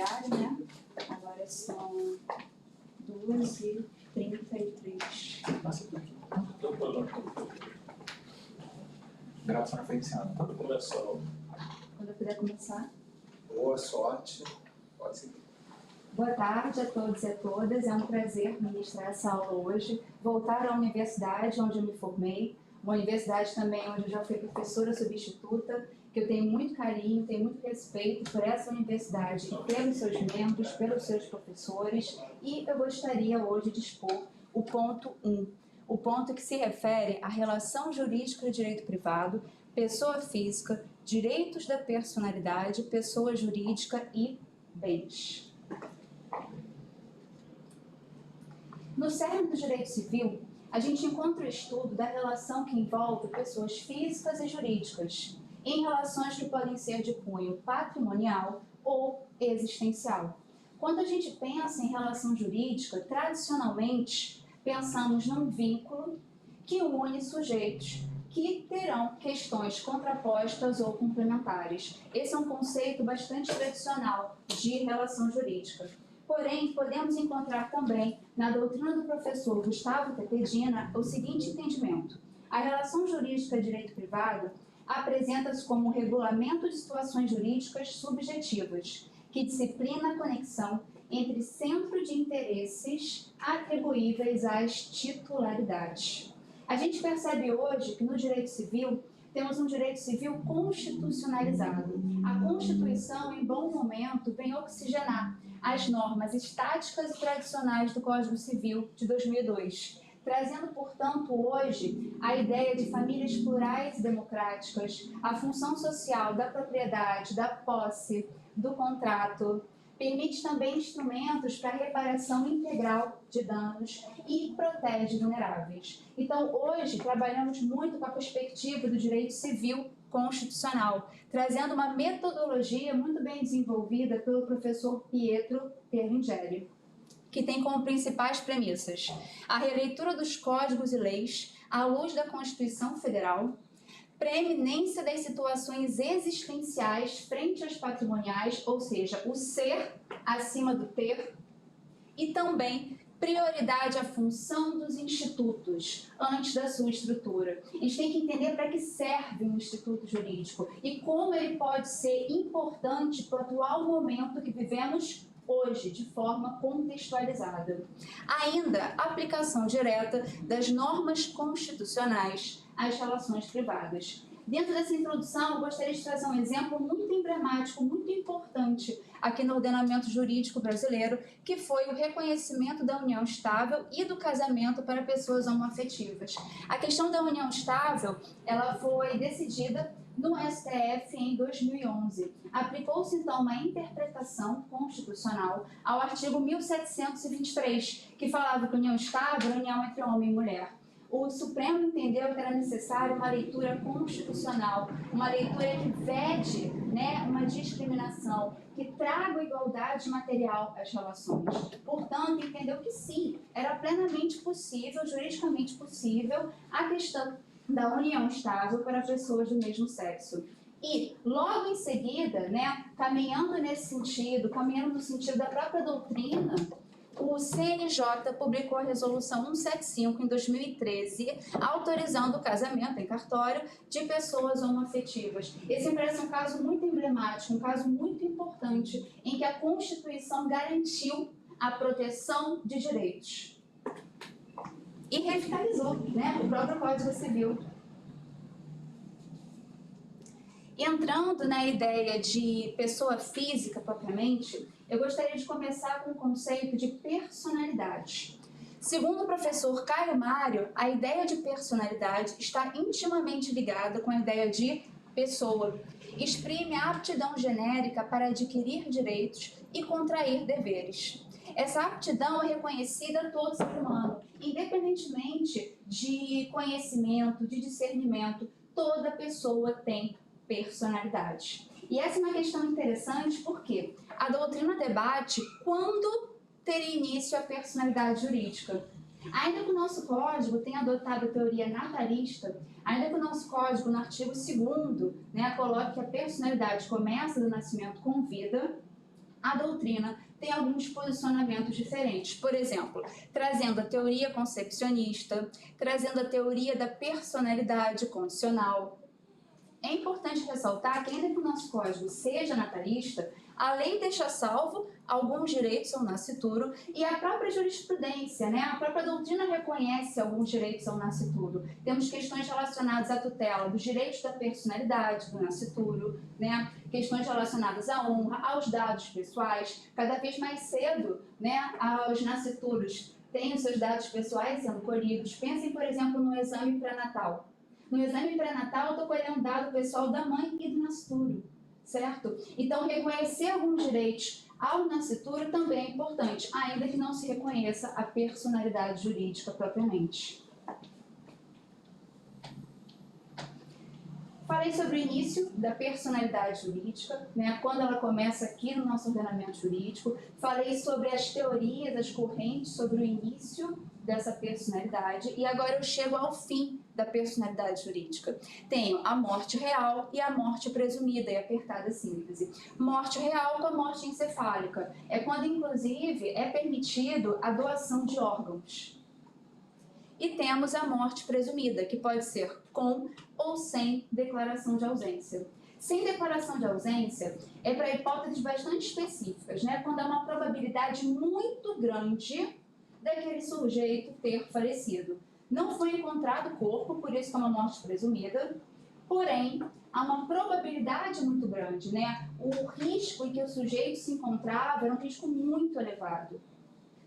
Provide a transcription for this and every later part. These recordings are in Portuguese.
horário, né? Agora são 2h33. Gravação foi iniciada. Começou. Quando eu puder começar. Boa sorte. Pode seguir. Boa tarde a todos e a todas. É um prazer ministrar essa aula hoje. Voltar à universidade onde eu me formei, uma universidade também onde eu já fui professora substituta, que eu tenho muito carinho, tenho muito respeito por essa universidade e pelos seus membros, pelos seus professores. E eu gostaria hoje de expor o ponto 1, o ponto que se refere à relação jurídica do direito privado, pessoa física, direitos da personalidade, pessoa jurídica e bens. No cerne do direito civil, a gente encontra o estudo da relação que envolve pessoas físicas e jurídicas, em relações que podem ser de cunho patrimonial ou existencial. Quando a gente pensa em relação jurídica, tradicionalmente, pensamos num vínculo que une sujeitos que terão questões contrapostas ou complementares. Esse é um conceito bastante tradicional de relação jurídica. Porém, podemos encontrar também na doutrina do professor Gustavo Tepedina o seguinte entendimento: a relação jurídica de direito privado apresenta-se como um regulamento de situações jurídicas subjetivas, que disciplina a conexão entre centro de interesses atribuíveis às titularidades. A gente percebe hoje que no direito civil temos um direito civil constitucionalizado. A Constituição, em bom momento, vem oxigenar as normas estáticas e tradicionais do Código Civil de 2002, trazendo, portanto, hoje a ideia de famílias plurais e democráticas, a função social da propriedade, da posse, do contrato. Permite também instrumentos para reparação integral de danos e protege vulneráveis. Então, hoje, trabalhamos muito com a perspectiva do direito civil constitucional, trazendo uma metodologia muito bem desenvolvida pelo professor Pietro Perlingeri, que tem como principais premissas a releitura dos códigos e leis à luz da Constituição Federal, preeminência das situações existenciais frente às patrimoniais, ou seja, o ser acima do ter, e também prioridade à função dos institutos antes da sua estrutura. A gente tem que entender para que serve um instituto jurídico e como ele pode ser importante para o atual momento que vivemos hoje, de forma contextualizada. Ainda, aplicação direta das normas constitucionais às relações privadas. Dentro dessa introdução, eu gostaria de trazer um exemplo muito emblemático, muito importante aqui no ordenamento jurídico brasileiro, que foi o reconhecimento da união estável e do casamento para pessoas homoafetivas. A questão da união estável, ela foi decidida no STF em 2011. Aplicou-se, então, uma interpretação constitucional ao artigo 1723, que falava que união estável era união entre homem e mulher. O Supremo entendeu que era necessária uma leitura constitucional, uma leitura que vede, uma discriminação, que traga igualdade material às relações. Portanto, entendeu que sim, era plenamente possível, juridicamente possível, a questão da união estável para pessoas do mesmo sexo. E, logo em seguida, caminhando nesse sentido, caminhando no sentido da própria doutrina, o CNJ publicou a Resolução 175 em 2013, autorizando o casamento em cartório de pessoas homoafetivas. Esse me parece um caso muito emblemático, um caso muito importante, em que a Constituição garantiu a proteção de direitos. E revitalizou o próprio Código Civil. Entrando na ideia de pessoa física propriamente, eu gostaria de começar com o conceito de personalidade. Segundo o professor Caio Mário, a ideia de personalidade está intimamente ligada com a ideia de pessoa. Exprime a aptidão genérica para adquirir direitos e contrair deveres. Essa aptidão é reconhecida a todo ser humano, independentemente de conhecimento, de discernimento, toda pessoa tem personalidade. E essa é uma questão interessante porque a doutrina debate quando teria início a personalidade jurídica. Ainda que o nosso código tenha adotado a teoria natalista, ainda que o nosso código, no artigo 2º, coloque que a personalidade começa do nascimento com vida, a doutrina tem alguns posicionamentos diferentes. Por exemplo, trazendo a teoria concepcionista, trazendo a teoria da personalidade condicional. É importante ressaltar que, ainda que o nosso código seja natalista, a lei deixa salvo alguns direitos ao nascituro e a própria jurisprudência, a própria doutrina reconhece alguns direitos ao nascituro. Temos questões relacionadas à tutela dos direitos da personalidade do nascituro, questões relacionadas à honra, aos dados pessoais. Cada vez mais cedo, os nascituros têm os seus dados pessoais sendo colhidos. Pensem, por exemplo, no exame pré-natal. No exame pré-natal, eu estou colhendo dado pessoal da mãe e do nascituro, certo? Então, reconhecer alguns direitos ao nascituro também é importante, ainda que não se reconheça a personalidade jurídica propriamente. Falei sobre o início da personalidade jurídica, quando ela começa aqui no nosso ordenamento jurídico. Falei sobre as teorias, as correntes sobre o início dessa personalidade. E agora eu chego ao fim da personalidade jurídica. Tenho a morte real e a morte presumida, e apertada síntese. Morte real com a morte encefálica. É quando, inclusive, é permitido a doação de órgãos. E temos a morte presumida, que pode ser com ou sem declaração de ausência. Sem declaração de ausência é para hipóteses bastante específicas, quando há uma probabilidade muito grande daquele sujeito ter falecido. Não foi encontrado o corpo, por isso que é uma morte presumida, porém, há uma probabilidade muito grande, O risco em que o sujeito se encontrava era um risco muito elevado.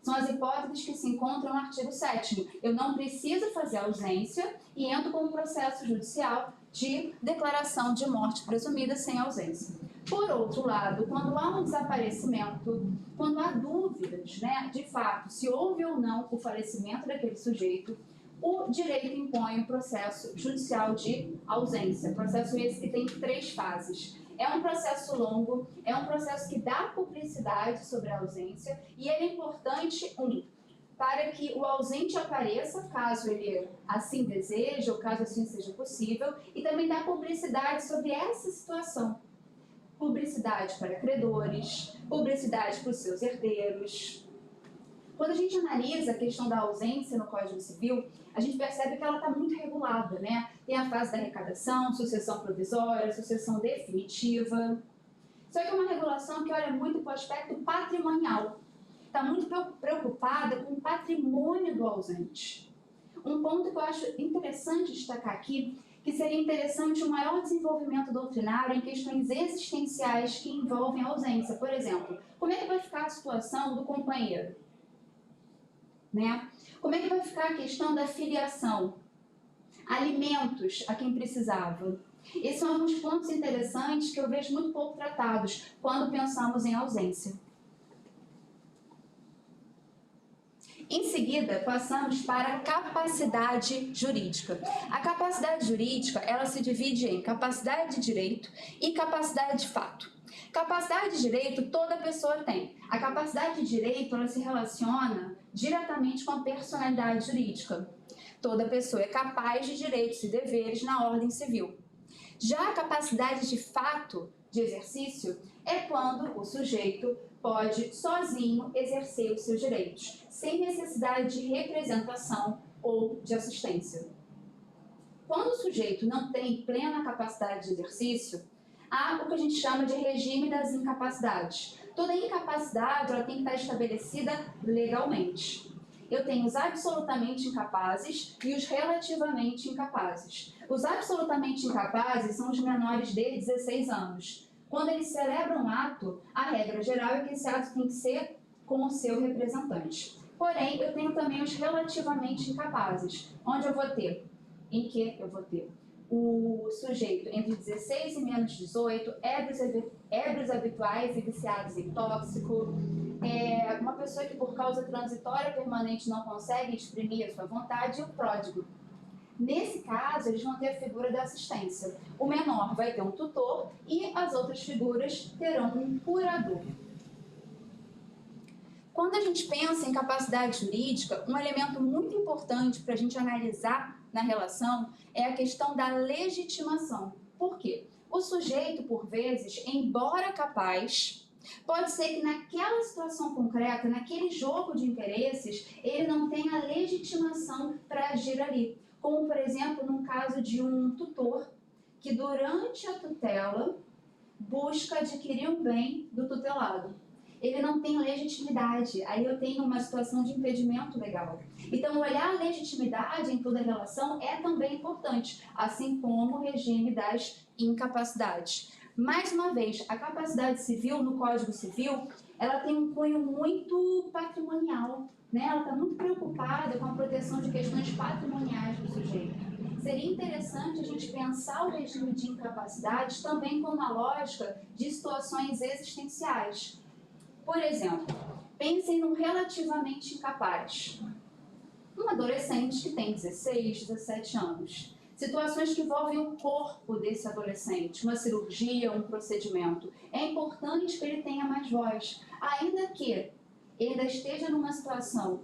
São as hipóteses que se encontram no artigo 7º. Eu não preciso fazer ausência e entro com um processo judicial de declaração de morte presumida sem ausência. Por outro lado, quando há um desaparecimento, quando há dúvidas, de fato, se houve ou não o falecimento daquele sujeito, o direito impõe um processo judicial de ausência. Processo esse que tem 3 fases. É um processo longo, é um processo que dá publicidade sobre a ausência e ele é importante, para que o ausente apareça, caso ele assim deseje ou caso assim seja possível, e também dá publicidade sobre essa situação. Publicidade para credores, publicidade para os seus herdeiros. Quando a gente analisa a questão da ausência no Código Civil, a gente percebe que ela está muito regulada, Tem a fase da arrecadação, sucessão provisória, sucessão definitiva. Só que é uma regulação que olha muito para o aspecto patrimonial. Está muito preocupada com o patrimônio do ausente. Um ponto que eu acho interessante destacar aqui, que seria interessante um maior desenvolvimento doutrinário em questões existenciais que envolvem a ausência. Por exemplo, como é que vai ficar a situação do companheiro? Como é que vai ficar a questão da filiação? Alimentos a quem precisava. Esses são alguns pontos interessantes que eu vejo muito pouco tratados quando pensamos em ausência. Em seguida, passamos para a capacidade jurídica. A capacidade jurídica, ela se divide em capacidade de direito e capacidade de fato. Capacidade de direito toda pessoa tem. A capacidade de direito, ela se relaciona diretamente com a personalidade jurídica. Toda pessoa é capaz de direitos e deveres na ordem civil. Já a capacidade de fato de exercício é quando o sujeito pode sozinho exercer os seus direitos, sem necessidade de representação ou de assistência. Quando o sujeito não tem plena capacidade de exercício, há o que a gente chama de regime das incapacidades. Toda incapacidade ela tem que estar estabelecida legalmente. Eu tenho os absolutamente incapazes e os relativamente incapazes. Os absolutamente incapazes são os menores de 16 anos. Quando eles celebram um ato, a regra geral é que esse ato tem que ser com o seu representante. Porém, eu tenho também os relativamente incapazes, onde eu vou ter, em que eu vou ter o sujeito entre 16 e menos 18, ébrios habituais e viciados em tóxico, uma pessoa que por causa transitória permanente não consegue exprimir a sua vontade, e o pródigo. Nesse caso, eles vão ter a figura da assistência. O menor vai ter um tutor e as outras figuras terão um curador. Quando a gente pensa em capacidade jurídica, um elemento muito importante para a gente analisar na relação é a questão da legitimação. Por quê? O sujeito, por vezes, embora capaz, Pode ser que naquela situação concreta, naquele jogo de interesses, ele não tenha legitimação para agir ali. Como, por exemplo, num caso de um tutor que durante a tutela busca adquirir um bem do tutelado. Ele não tem legitimidade, aí eu tenho uma situação de impedimento legal. Então, olhar a legitimidade em toda a relação é também importante, assim como o regime das incapacidades. Mais uma vez, a capacidade civil no Código Civil, ela tem um cunho muito patrimonial, né? Ela está muito preocupada com a proteção de questões patrimoniais do sujeito. Seria interessante a gente pensar o regime de incapacidades também com uma lógica de situações existenciais. Por exemplo, pensem num relativamente incapaz. Um adolescente que tem 16, 17 anos. Situações que envolvem o corpo desse adolescente, uma cirurgia, um procedimento. É importante que ele tenha mais voz, ainda que ele ainda esteja numa situação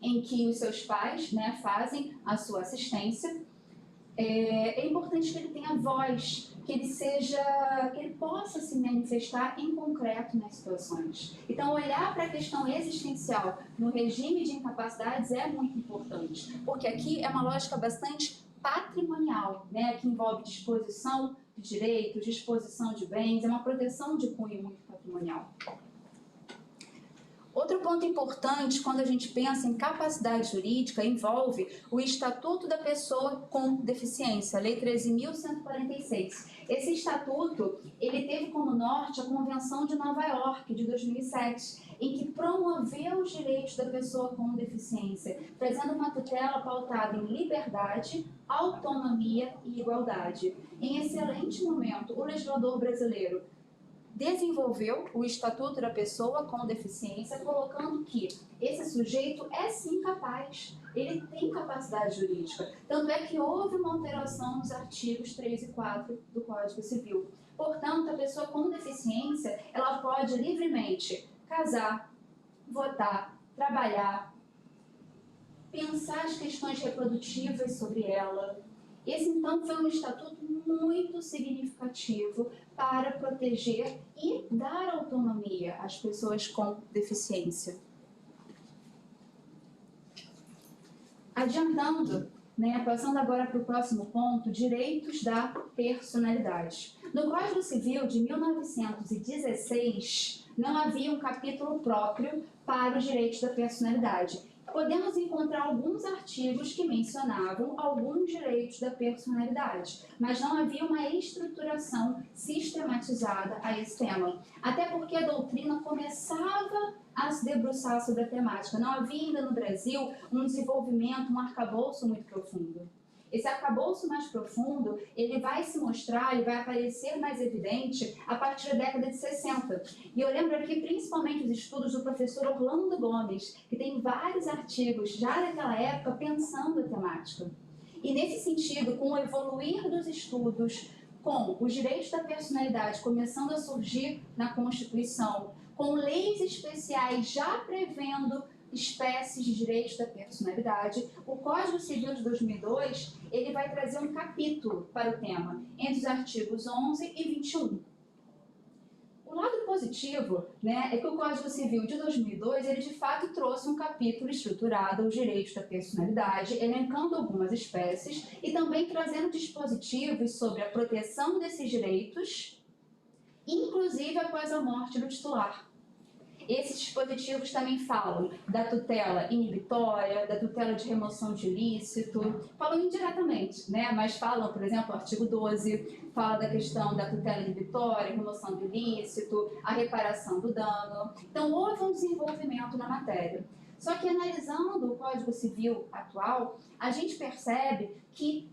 em que os seus pais, né, fazem a sua assistência. É importante que ele tenha voz, que ele possa se manifestar em concreto nas situações. Então, olhar para a questão existencial no regime de incapacidades é muito importante, porque aqui é uma lógica bastante patrimonial, né, que envolve disposição de direitos, disposição de bens, é uma proteção de cunho muito patrimonial. Outro ponto importante quando a gente pensa em capacidade jurídica envolve o Estatuto da Pessoa com Deficiência, Lei 13.146. Esse estatuto, ele teve como norte a Convenção de Nova York, de 2007, em que promoveu os direitos da pessoa com deficiência, trazendo uma tutela pautada em liberdade, autonomia e igualdade. Em excelente momento, o legislador brasileiro desenvolveu o Estatuto da Pessoa com Deficiência, colocando que esse sujeito é sim capaz, ele tem capacidade jurídica. Tanto é que houve uma alteração nos artigos 3 e 4 do Código Civil. Portanto, a pessoa com deficiência, ela pode livremente casar, votar, trabalhar, pensar as questões reprodutivas sobre ela. Esse, então, foi um estatuto muito significativo para proteger e dar autonomia às pessoas com deficiência. Adiantando, né, passando agora para o próximo ponto, direitos da personalidade. No Código Civil de 1916, não havia um capítulo próprio para os direitos da personalidade. Podemos encontrar alguns artigos que mencionavam alguns direitos da personalidade, mas não havia uma estruturação sistematizada a esse tema. Até porque a doutrina começava a se debruçar sobre a temática. Não havia ainda no Brasil um desenvolvimento, um arcabouço muito profundo. Esse arcabouço mais profundo, ele vai se mostrar, ele vai aparecer mais evidente a partir da década de 60. E eu lembro aqui principalmente os estudos do professor Orlando Gomes, que tem vários artigos já naquela época pensando a temática. E nesse sentido, com o evoluir dos estudos, com os direitos da personalidade começando a surgir na Constituição, com leis especiais já prevendo espécies de direitos da personalidade, o Código Civil de 2002 ele vai trazer um capítulo para o tema, entre os artigos 11 e 21. O lado positivo, né, é que o Código Civil de 2002 ele de fato trouxe um capítulo estruturado aos direitos da personalidade, elencando algumas espécies e também trazendo dispositivos sobre a proteção desses direitos, inclusive após a morte do titular. Esses dispositivos também falam da tutela inibitória, da tutela de remoção de ilícito, falam indiretamente, né? Mas falam, por exemplo, o artigo 12, fala da questão da tutela inibitória, remoção do ilícito, a reparação do dano. Então, houve um desenvolvimento na matéria. Só que analisando o Código Civil atual, a gente percebe que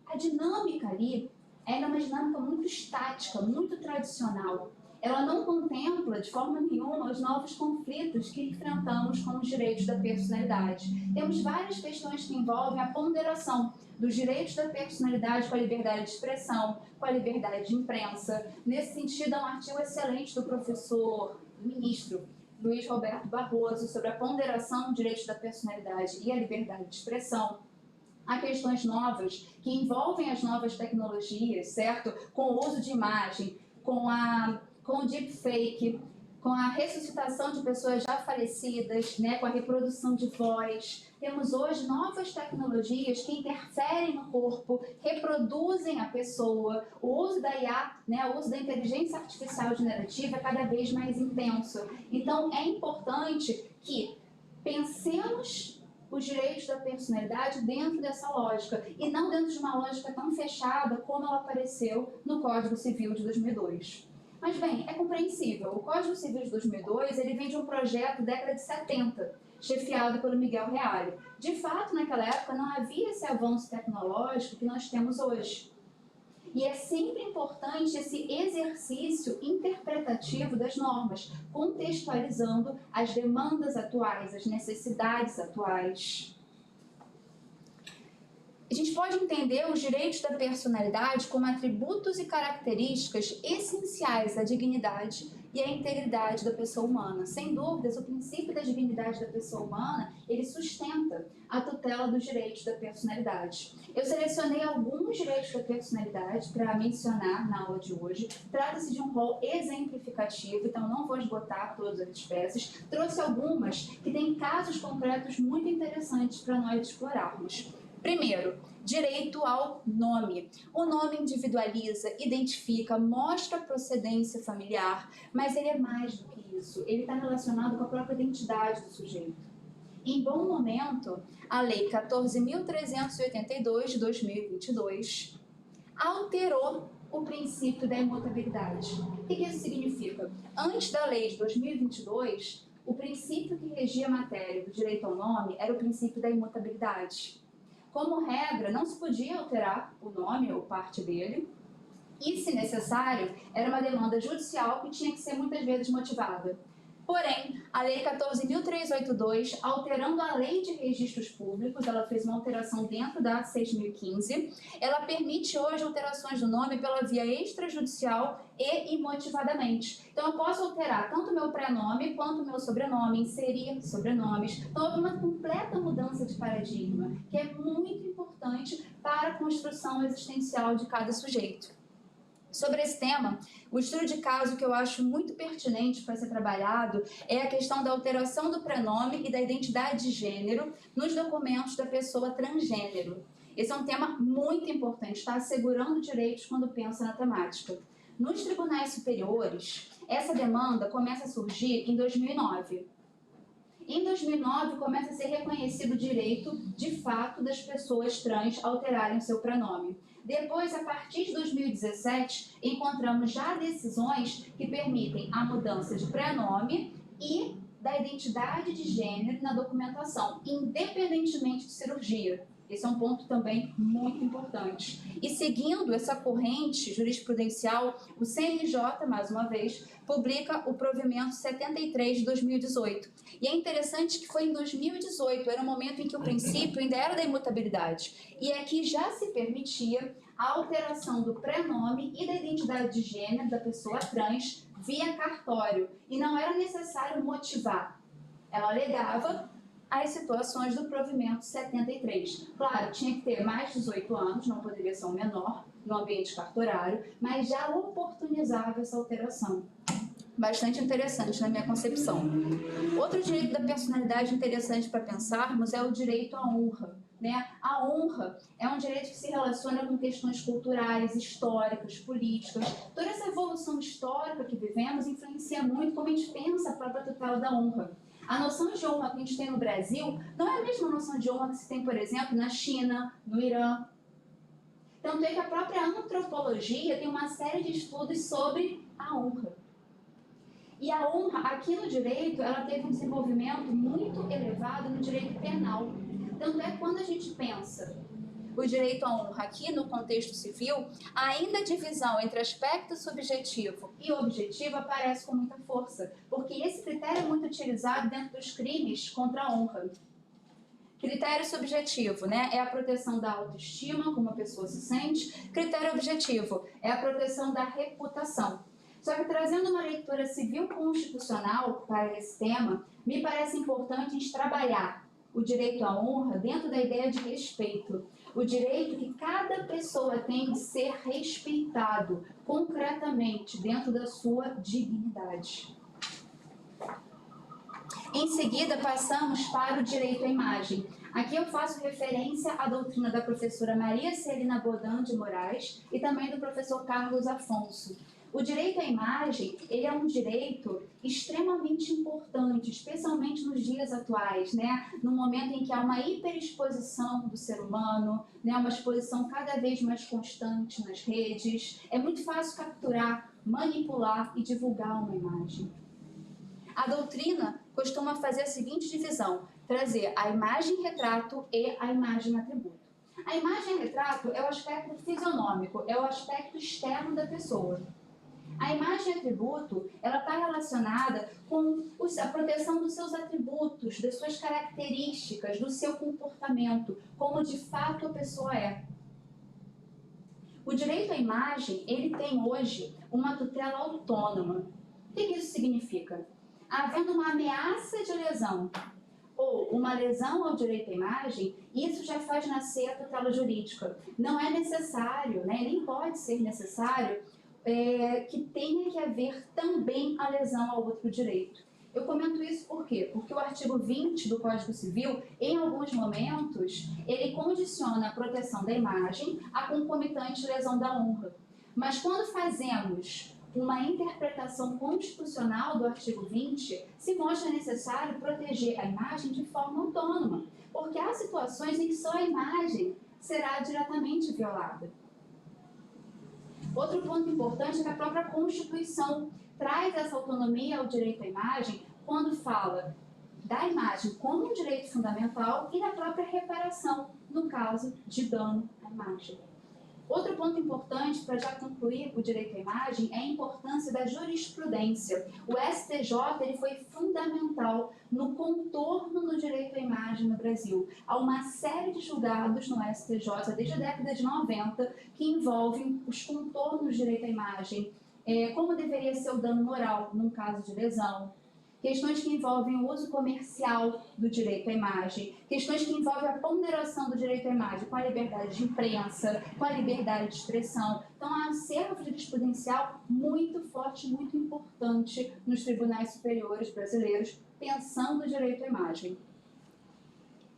a dinâmica ali é uma dinâmica muito estática, muito tradicional. Ela não contempla de forma nenhuma os novos conflitos que enfrentamos com os direitos da personalidade. Temos várias questões que envolvem a ponderação dos direitos da personalidade com a liberdade de expressão, com a liberdade de imprensa. Nesse sentido, há um artigo excelente do professor, do ministro Luiz Roberto Barroso, sobre a ponderação dos direitos da personalidade e a liberdade de expressão. Há questões novas que envolvem as novas tecnologias, certo? Com o uso de imagem, com com o deepfake, com a ressuscitação de pessoas já falecidas, né, com a reprodução de voz. Temos hoje novas tecnologias que interferem no corpo, reproduzem a pessoa. O uso da IA, né, o uso da inteligência artificial generativa é cada vez mais intenso. Então, é importante que pensemos os direitos da personalidade dentro dessa lógica e não dentro de uma lógica tão fechada como ela apareceu no Código Civil de 2002. Mas, bem, é compreensível. O Código Civil de 2002 ele vem de um projeto da década de 70, chefiado pelo Miguel Reale. De fato, naquela época, não havia esse avanço tecnológico que nós temos hoje. E é sempre importante esse exercício interpretativo das normas, contextualizando as demandas atuais, as necessidades atuais. A gente pode entender os direitos da personalidade como atributos e características essenciais à dignidade e à integridade da pessoa humana. Sem dúvidas, o princípio da dignidade da pessoa humana, ele sustenta a tutela dos direitos da personalidade. Eu selecionei alguns direitos da personalidade para mencionar na aula de hoje. Trata-se de um rol exemplificativo, então não vou esgotar todas as espécies. Trouxe algumas que têm casos concretos muito interessantes para nós explorarmos. Primeiro, direito ao nome. O nome individualiza, identifica, mostra a procedência familiar, mas ele é mais do que isso. Ele está relacionado com a própria identidade do sujeito. Em bom momento, a Lei 14.382 de 2022 alterou o princípio da imutabilidade. O que isso significa? Antes da Lei de 2022, o princípio que regia a matéria do direito ao nome era o princípio da imutabilidade. Como regra, não se podia alterar o nome ou parte dele, e, se necessário, era uma demanda judicial que tinha que ser muitas vezes motivada. Porém, a Lei 14.382, alterando a Lei de Registros Públicos, ela fez uma alteração dentro da 6.015, ela permite hoje alterações do nome pela via extrajudicial e imotivadamente. Então, eu posso alterar tanto o meu prenome quanto o meu sobrenome, inserir sobrenomes. Então, houve uma completa mudança de paradigma, que é muito importante para a construção existencial de cada sujeito. Sobre esse tema, o estudo de caso que eu acho muito pertinente para ser trabalhado é a questão da alteração do prenome e da identidade de gênero nos documentos da pessoa transgênero. Esse é um tema muito importante, está assegurando direitos quando pensa na temática. Nos tribunais superiores, essa demanda começa a surgir em 2009. Em 2009, começa a ser reconhecido o direito, de fato, das pessoas trans alterarem o seu prenome. Depois, a partir de 2017, encontramos já decisões que permitem a mudança de prenome e da identidade de gênero na documentação, independentemente de cirurgia. Esse é um ponto também muito importante. E seguindo essa corrente jurisprudencial, o CNJ, mais uma vez, publica o provimento 73 de 2018. E é interessante que foi em 2018, era um momento em que o princípio ainda era da imutabilidade. E aqui já se permitia a alteração do prenome e da identidade de gênero da pessoa trans via cartório. E não era necessário motivar. Ela alegava as situações do provimento 73. Claro, tinha que ter mais de 18 anos, não poderia ser um menor no ambiente cartorário, mas já oportunizava essa alteração. Bastante interessante na minha concepção. Outro direito da personalidade interessante para pensarmos é o direito à honra. A honra é um direito que se relaciona com questões culturais, históricas, políticas. Toda essa evolução histórica que vivemos influencia muito como a gente pensa a própria tutela da honra. A noção de honra que a gente tem no Brasil não é a mesma noção de honra que se tem, por exemplo, na China, no Irã. Tanto é que a própria antropologia tem uma série de estudos sobre a honra. E a honra, aqui no direito, ela teve um desenvolvimento muito elevado no direito penal. Tanto é que quando a gente pensa o direito à honra aqui no contexto civil, ainda a divisão entre aspecto subjetivo e objetivo aparece com muita força, porque esse critério é muito utilizado dentro dos crimes contra a honra. Critério subjetivo, é a proteção da autoestima, como a pessoa se sente. Critério objetivo é a proteção da reputação. Só que trazendo uma leitura civil constitucional para esse tema, me parece importante a gente trabalhar o direito à honra dentro da ideia de respeito. O direito que cada pessoa tem de ser respeitado concretamente dentro da sua dignidade. Em seguida, passamos para o direito à imagem. Aqui eu faço referência à doutrina da professora Maria Celina Bodan de Moraes e também do professor Carlos Afonso. O direito à imagem, ele é um direito extremamente importante, especialmente nos dias atuais, né? No momento em que há uma hiperexposição do ser humano, né? Uma exposição cada vez mais constante nas redes. É muito fácil capturar, manipular e divulgar uma imagem. A doutrina costuma fazer a seguinte divisão, trazer a imagem-retrato e a imagem-atributo. A imagem-retrato é o aspecto fisionômico, é o aspecto externo da pessoa. A imagem-atributo, ela está relacionada com a proteção dos seus atributos, das suas características, do seu comportamento, como de fato a pessoa é. O direito à imagem, ele tem hoje uma tutela autônoma. O que isso significa? Havendo uma ameaça de lesão ou uma lesão ao direito à imagem, isso já faz nascer a tutela jurídica. Não é necessário, né, nem pode ser necessário que tenha que haver também a lesão ao outro direito. Eu comento isso por quê? Porque o artigo 20 do Código Civil, em alguns momentos, ele condiciona a proteção da imagem à concomitante lesão da honra. Mas quando fazemos uma interpretação constitucional do artigo 20, se mostra necessário proteger a imagem de forma autônoma, porque há situações em que só a imagem será diretamente violada. Outro ponto importante é que a própria Constituição traz essa autonomia ao direito à imagem quando fala da imagem como um direito fundamental e da própria reparação, no caso de dano à imagem. Outro ponto importante, para já concluir o direito à imagem, é a importância da jurisprudência. O STJ ele foi fundamental no contorno do direito à imagem no Brasil. Há uma série de julgados no STJ desde a década de 90 que envolvem os contornos do direito à imagem, como deveria ser o dano moral num caso de lesão, questões que envolvem o uso comercial do direito à imagem, questões que envolvem a ponderação do direito à imagem com a liberdade de imprensa, com a liberdade de expressão. Então, há um acervo jurisprudencial muito forte, muito importante nos tribunais superiores brasileiros, pensando o direito à imagem.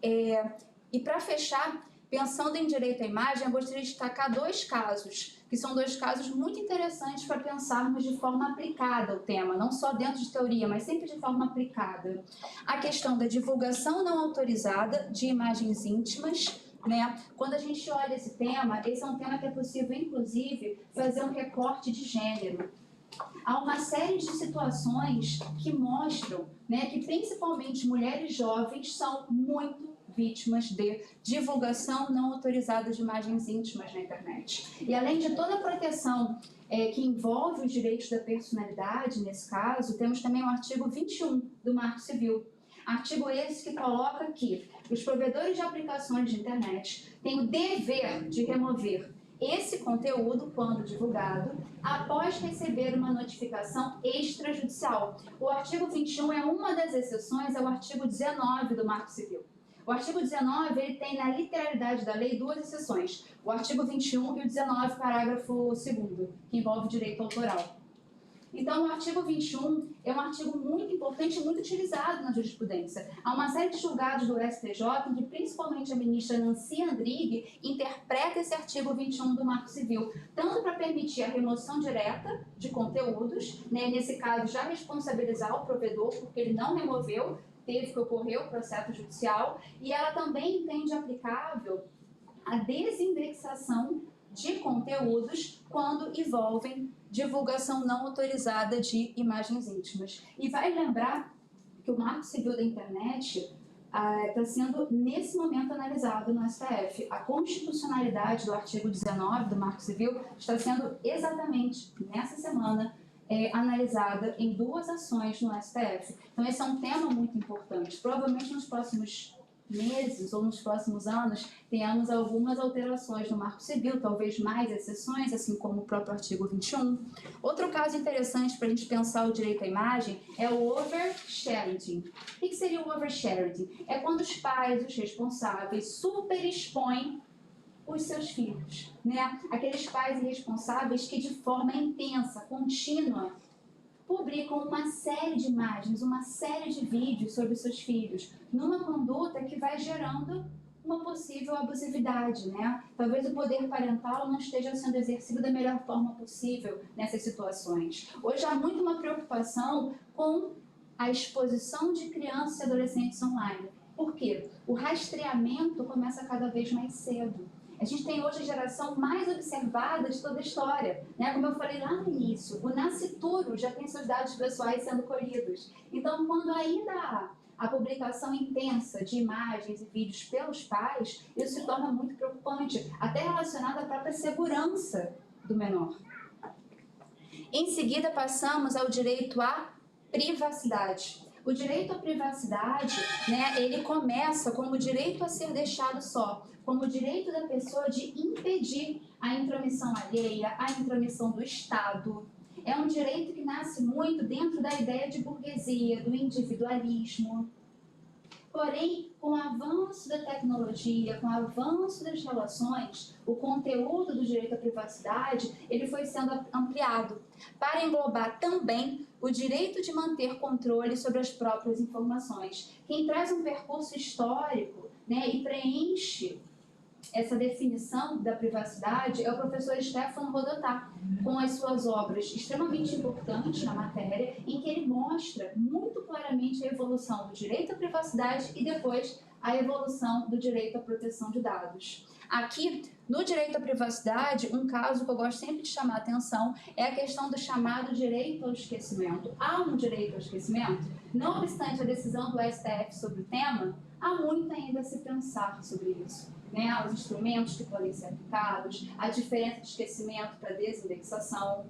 E para fechar, pensando em direito à imagem, eu gostaria de destacar dois casos, que são dois casos muito interessantes para pensarmos de forma aplicada o tema, não só dentro de teoria, mas sempre de forma aplicada. A questão da divulgação não autorizada de imagens íntimas, né? Quando a gente olha esse tema, esse é um tema que é possível, inclusive, fazer um recorte de gênero. Há uma série de situações que mostram, né, que principalmente mulheres jovens são muito vítimas de divulgação não autorizada de imagens íntimas na internet. E além de toda a proteção que envolve os direitos da personalidade, nesse caso, temos também o artigo 21 do Marco Civil. Artigo esse que coloca que os provedores de aplicações de internet têm o dever de remover esse conteúdo, quando divulgado, após receber uma notificação extrajudicial. O artigo 21 é uma das exceções ao artigo 19 do Marco Civil. O artigo 19 ele tem na literalidade da lei duas exceções, o artigo 21 e o 19, parágrafo 2º, que envolve direito autoral. Então, o artigo 21 é um artigo muito importante e muito utilizado na jurisprudência. Há uma série de julgados do STJ em que, principalmente, a ministra Nancy Andrighi interpreta esse artigo 21 do Marco Civil, tanto para permitir a remoção direta de conteúdos, né, nesse caso, já responsabilizar o provedor, porque ele não removeu, teve que ocorrer o processo judicial, e ela também entende aplicável a desindexação de conteúdos quando envolvem divulgação não autorizada de imagens íntimas. E vai lembrar que o Marco Civil da Internet está sendo, nesse momento, analisado no STF. A constitucionalidade do artigo 19 do Marco Civil está sendo exatamente nessa semana analisada em duas ações no STF. Então, esse é um tema muito importante. Provavelmente nos próximos meses ou nos próximos anos tenhamos algumas alterações no Marco Civil, talvez mais exceções, assim como o próprio artigo 21. Outro caso interessante para a gente pensar o direito à imagem é o oversharing. O que seria o oversharing? É quando os pais, os responsáveis, superexpõem os seus filhos, né? Aqueles pais irresponsáveis que de forma intensa, contínua, publicam uma série de imagens, uma série de vídeos sobre os seus filhos, numa conduta que vai gerando uma possível abusividade, né? Talvez o poder parental não esteja sendo exercido da melhor forma possível nessas situações. Hoje há muito uma preocupação com a exposição de crianças e adolescentes online. Por quê? O rastreamento começa cada vez mais cedo. A gente tem hoje a geração mais observada de toda a história, né? Como eu falei lá no início, o nascituro já tem seus dados pessoais sendo colhidos. Então, quando ainda há a publicação intensa de imagens e vídeos pelos pais, isso se torna muito preocupante, até relacionado à própria segurança do menor. Em seguida, passamos ao direito à privacidade. O direito à privacidade, né, ele começa como direito a ser deixado só, como direito da pessoa de impedir a intromissão alheia, a intromissão do Estado. É um direito que nasce muito dentro da ideia de burguesia, do individualismo. Porém, com o avanço da tecnologia, com o avanço das relações, o conteúdo do direito à privacidade, ele foi sendo ampliado para englobar também o direito de manter controle sobre as próprias informações. Quem traz um percurso histórico, né, e preenche essa definição da privacidade é o professor Stefan Rodotà, com as suas obras extremamente importantes na matéria, em que ele mostra muito claramente a evolução do direito à privacidade e depois a evolução do direito à proteção de dados. Aqui, no direito à privacidade, um caso que eu gosto sempre de chamar a atenção é a questão do chamado direito ao esquecimento. Há um direito ao esquecimento? Não obstante a decisão do STF sobre o tema, há muito ainda a se pensar sobre isso. Né, os instrumentos que podem ser aplicados, a diferença de esquecimento para desindexação.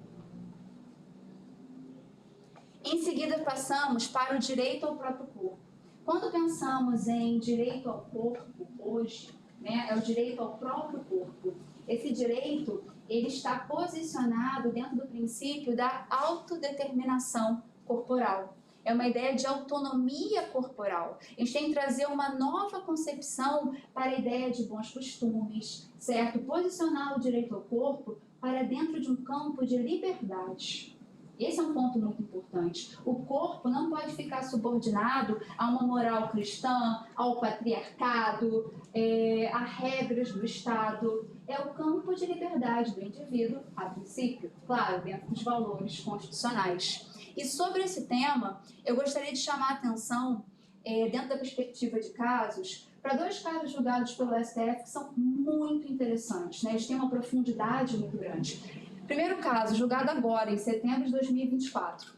Em seguida, passamos para o direito ao próprio corpo. Quando pensamos em direito ao corpo hoje, né, é o direito ao próprio corpo. Esse direito ele está posicionado dentro do princípio da autodeterminação corporal. É uma ideia de autonomia corporal. A gente tem que trazer uma nova concepção para a ideia de bons costumes, certo? Posicionar o direito ao corpo para dentro de um campo de liberdade. Esse é um ponto muito importante. O corpo não pode ficar subordinado a uma moral cristã, ao patriarcado, a regras do Estado. É o campo de liberdade do indivíduo, a princípio, claro, dentro dos valores constitucionais. E sobre esse tema, eu gostaria de chamar a atenção, dentro da perspectiva de casos, para dois casos julgados pelo STF que são muito interessantes, né? Eles têm uma profundidade muito grande. Primeiro caso, julgado agora, em setembro de 2024.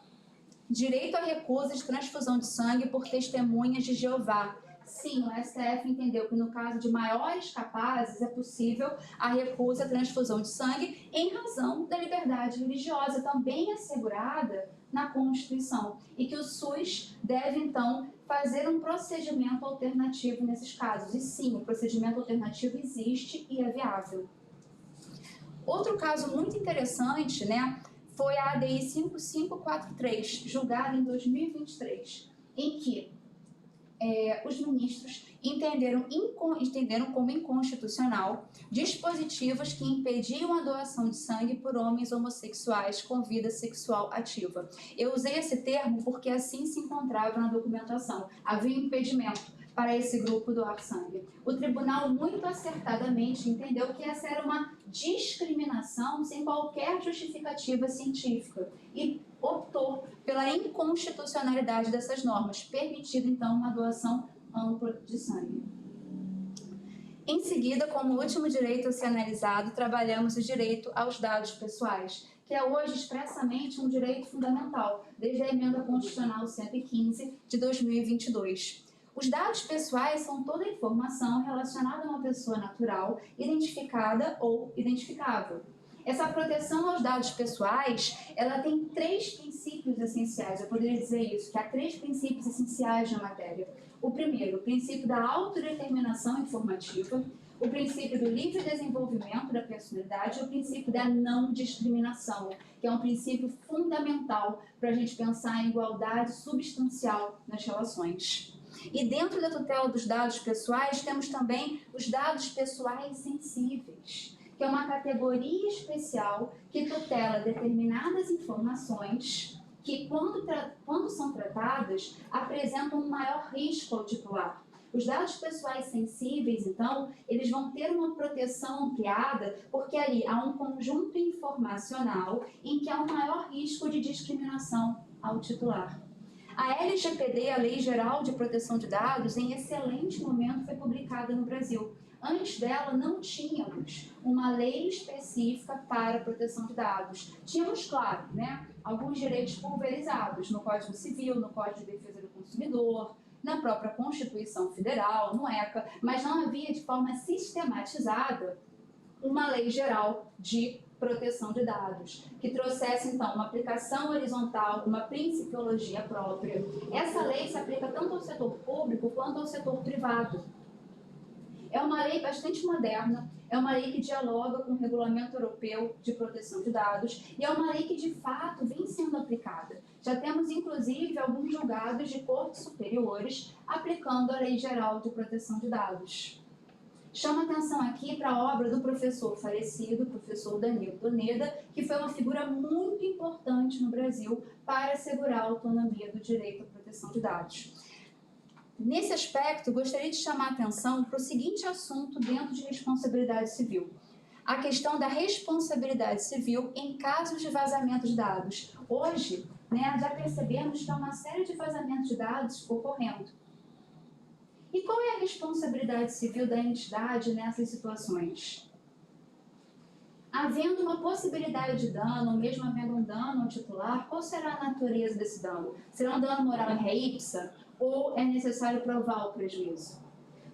Direito à recusa de transfusão de sangue por testemunhas de Jeová. Sim, o STF entendeu que no caso de maiores capazes é possível a recusa à transfusão de sangue em razão da liberdade religiosa, também assegurada na Constituição, e que o SUS deve, então, fazer um procedimento alternativo nesses casos. E sim, o procedimento alternativo existe e é viável. Outro caso muito interessante, né, foi a ADI 5543, julgada em 2023, em que os ministros entenderam como inconstitucional dispositivos que impediam a doação de sangue por homens homossexuais com vida sexual ativa. Eu usei esse termo porque assim se encontrava na documentação. Havia um impedimento para esse grupo doar sangue. O tribunal muito acertadamente entendeu que essa era uma discriminação sem qualquer justificativa científica e optou pela inconstitucionalidade dessas normas, permitindo então uma doação ampla de sangue. Em seguida, como último direito a ser analisado, trabalhamos o direito aos dados pessoais, que é hoje expressamente um direito fundamental, desde a Emenda Constitucional 115 de 2022. Os dados pessoais são toda a informação relacionada a uma pessoa natural, identificada ou identificável. Essa proteção aos dados pessoais, ela tem 3 princípios essenciais, eu poderia dizer isso, que há 3 princípios essenciais na matéria. O primeiro, o princípio da autodeterminação informativa, o princípio do livre desenvolvimento da personalidade e o princípio da não discriminação, que é um princípio fundamental para a gente pensar em igualdade substancial nas relações. E dentro da tutela dos dados pessoais, temos também os dados pessoais sensíveis, que é uma categoria especial que tutela determinadas informações que, quando são tratadas, apresentam um maior risco ao titular. Os dados pessoais sensíveis, então, eles vão ter uma proteção ampliada, porque ali há um conjunto informacional em que há um maior risco de discriminação ao titular. A LGPD, a Lei Geral de Proteção de Dados, em excelente momento foi publicada no Brasil. Antes dela, não tínhamos uma lei específica para a proteção de dados. Tínhamos, claro, alguns direitos pulverizados no Código Civil, no Código de Defesa do Consumidor, na própria Constituição Federal, no ECA, mas não havia de forma sistematizada uma lei geral de proteção de dados, que trouxesse, então, uma aplicação horizontal, uma principiologia própria. Essa lei se aplica tanto ao setor público quanto ao setor privado. É uma lei bastante moderna, é uma lei que dialoga com o Regulamento Europeu de Proteção de Dados e é uma lei que, de fato, vem sendo aplicada. Já temos, inclusive, alguns julgados de cortes superiores aplicando a Lei Geral de Proteção de Dados. Chama atenção aqui para a obra do professor falecido, professor Danilo Doneda, que foi uma figura muito importante no Brasil para assegurar a autonomia do direito à proteção de dados. Nesse aspecto, gostaria de chamar a atenção para o seguinte assunto dentro de responsabilidade civil. A questão da responsabilidade civil em casos de vazamento de dados. Hoje, já percebemos que há uma série de vazamentos de dados ocorrendo. E qual é a responsabilidade civil da entidade nessas situações? Havendo uma possibilidade de dano, ou mesmo havendo um dano ao titular, qual será a natureza desse dano? Será um dano moral em ré ipsa ou é necessário provar o prejuízo?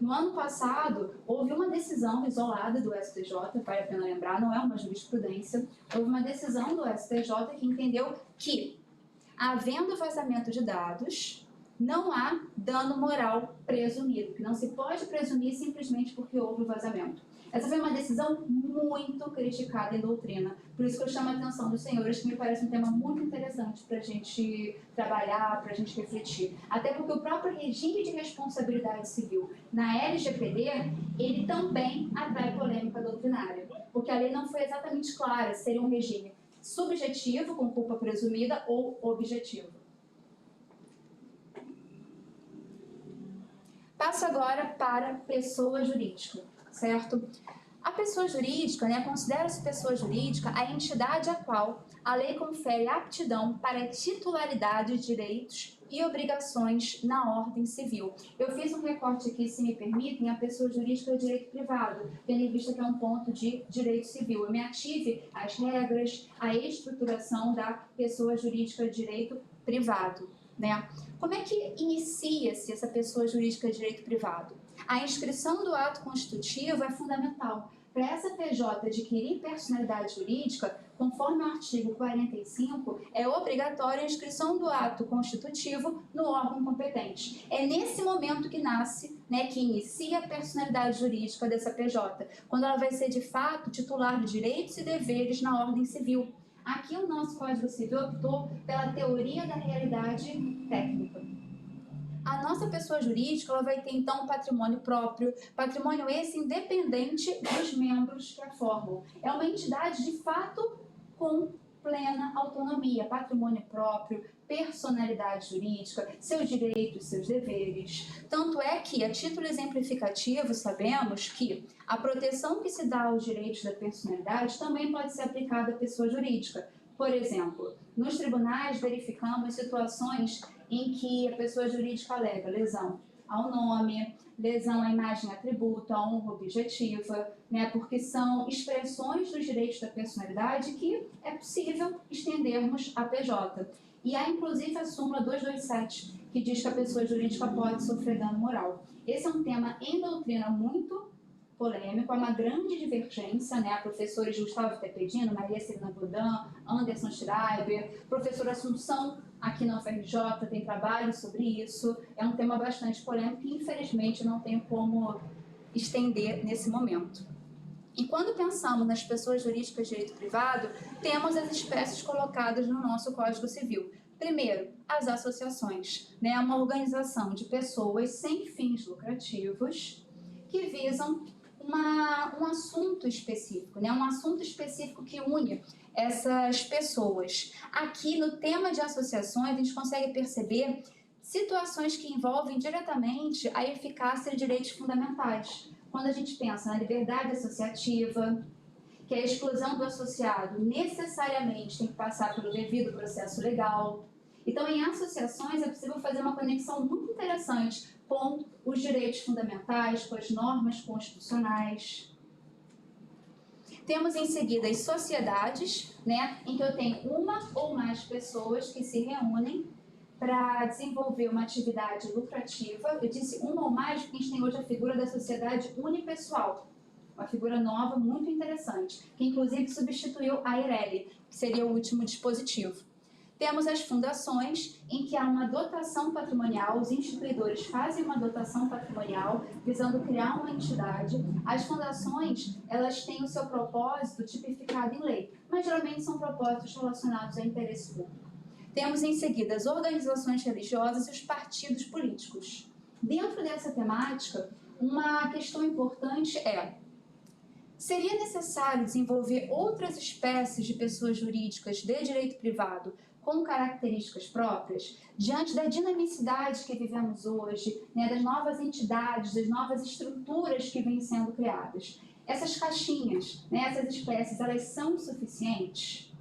No ano passado, houve uma decisão isolada do STJ, vale a pena lembrar, não é uma jurisprudência, houve uma decisão do STJ que entendeu que, havendo vazamento de dados, não há dano moral presumido, que não se pode presumir simplesmente porque houve o vazamento. Essa foi uma decisão muito criticada em doutrina, por isso que eu chamo a atenção dos senhores, que me parece um tema muito interessante para a gente trabalhar, para a gente refletir. Até porque o próprio regime de responsabilidade civil na LGPD, ele também atrai polêmica doutrinária, porque a lei não foi exatamente clara se seria um regime subjetivo, com culpa presumida, ou objetivo. Passo agora para pessoa jurídica, certo? A pessoa jurídica, considera-se pessoa jurídica a entidade a qual a lei confere aptidão para titularidade de direitos e obrigações na ordem civil. Eu fiz um recorte aqui, se me permitem, a pessoa jurídica é o direito privado, tendo em vista que é um ponto de direito civil. Eu me ative às regras, à estruturação da pessoa jurídica de direito privado. Como é que inicia-se essa pessoa jurídica de direito privado? A inscrição do ato constitutivo é fundamental. Para essa PJ adquirir personalidade jurídica, conforme o artigo 45, é obrigatória a inscrição do ato constitutivo no órgão competente. É nesse momento que nasce, que inicia a personalidade jurídica dessa PJ, quando ela vai ser de fato titular de direitos e deveres na ordem civil. Aqui o nosso Código Civil optou pela teoria da realidade técnica. A nossa pessoa jurídica ela vai ter, então, um patrimônio próprio, patrimônio esse independente dos membros que a formam. É uma entidade, de fato, com plena autonomia, patrimônio próprio, personalidade jurídica, seus direitos, seus deveres. Tanto é que, a título exemplificativo, sabemos que a proteção que se dá aos direitos da personalidade também pode ser aplicada à pessoa jurídica. Por exemplo, nos tribunais verificamos situações em que a pessoa jurídica alega lesão ao nome, lesão à imagem atributo, à honra objetiva, porque são expressões dos direitos da personalidade que é possível estendermos à PJ. E há, inclusive, a súmula 227, que diz que a pessoa jurídica pode sofrer dano moral. Esse é um tema em doutrina muito polêmico, há uma grande divergência, Professores Gustavo Tepedino, Maria Celina Godin, Anderson Schreiber, professora Assunção, aqui na UFRJ, tem trabalho sobre isso. É um tema bastante polêmico que, infelizmente, não tenho como estender nesse momento. E quando pensamos nas pessoas jurídicas de direito privado, temos as espécies colocadas no nosso Código Civil. Primeiro, as associações, né? Uma organização de pessoas sem fins lucrativos que visam um assunto específico, né? Um assunto específico que une essas pessoas. Aqui no tema de associações, a gente consegue perceber situações que envolvem diretamente a eficácia de direitos fundamentais. Quando a gente pensa na liberdade associativa, que a exclusão do associado necessariamente tem que passar pelo devido processo legal. Então, em associações, é possível fazer uma conexão muito interessante com os direitos fundamentais, com as normas constitucionais. Temos em seguida as sociedades, né, em que eu tenho uma ou mais pessoas que se reúnem para desenvolver uma atividade lucrativa. Eu disse uma ou mais porque a gente tem hoje a figura da sociedade unipessoal, uma figura nova, muito interessante, que inclusive substituiu a Eireli, que seria o último dispositivo. Temos as fundações, em que há uma dotação patrimonial, os instituidores fazem uma dotação patrimonial visando criar uma entidade. As fundações, elas têm o seu propósito tipificado em lei, mas geralmente são propósitos relacionados a interesse público. Temos em seguida as organizações religiosas e os partidos políticos. Dentro dessa temática, uma questão importante é: seria necessário desenvolver outras espécies de pessoas jurídicas de direito privado com características próprias, diante da dinamicidade que vivemos hoje, né, das novas entidades, das novas estruturas que vêm sendo criadas? Essas caixinhas, né, essas espécies, elas são suficientes?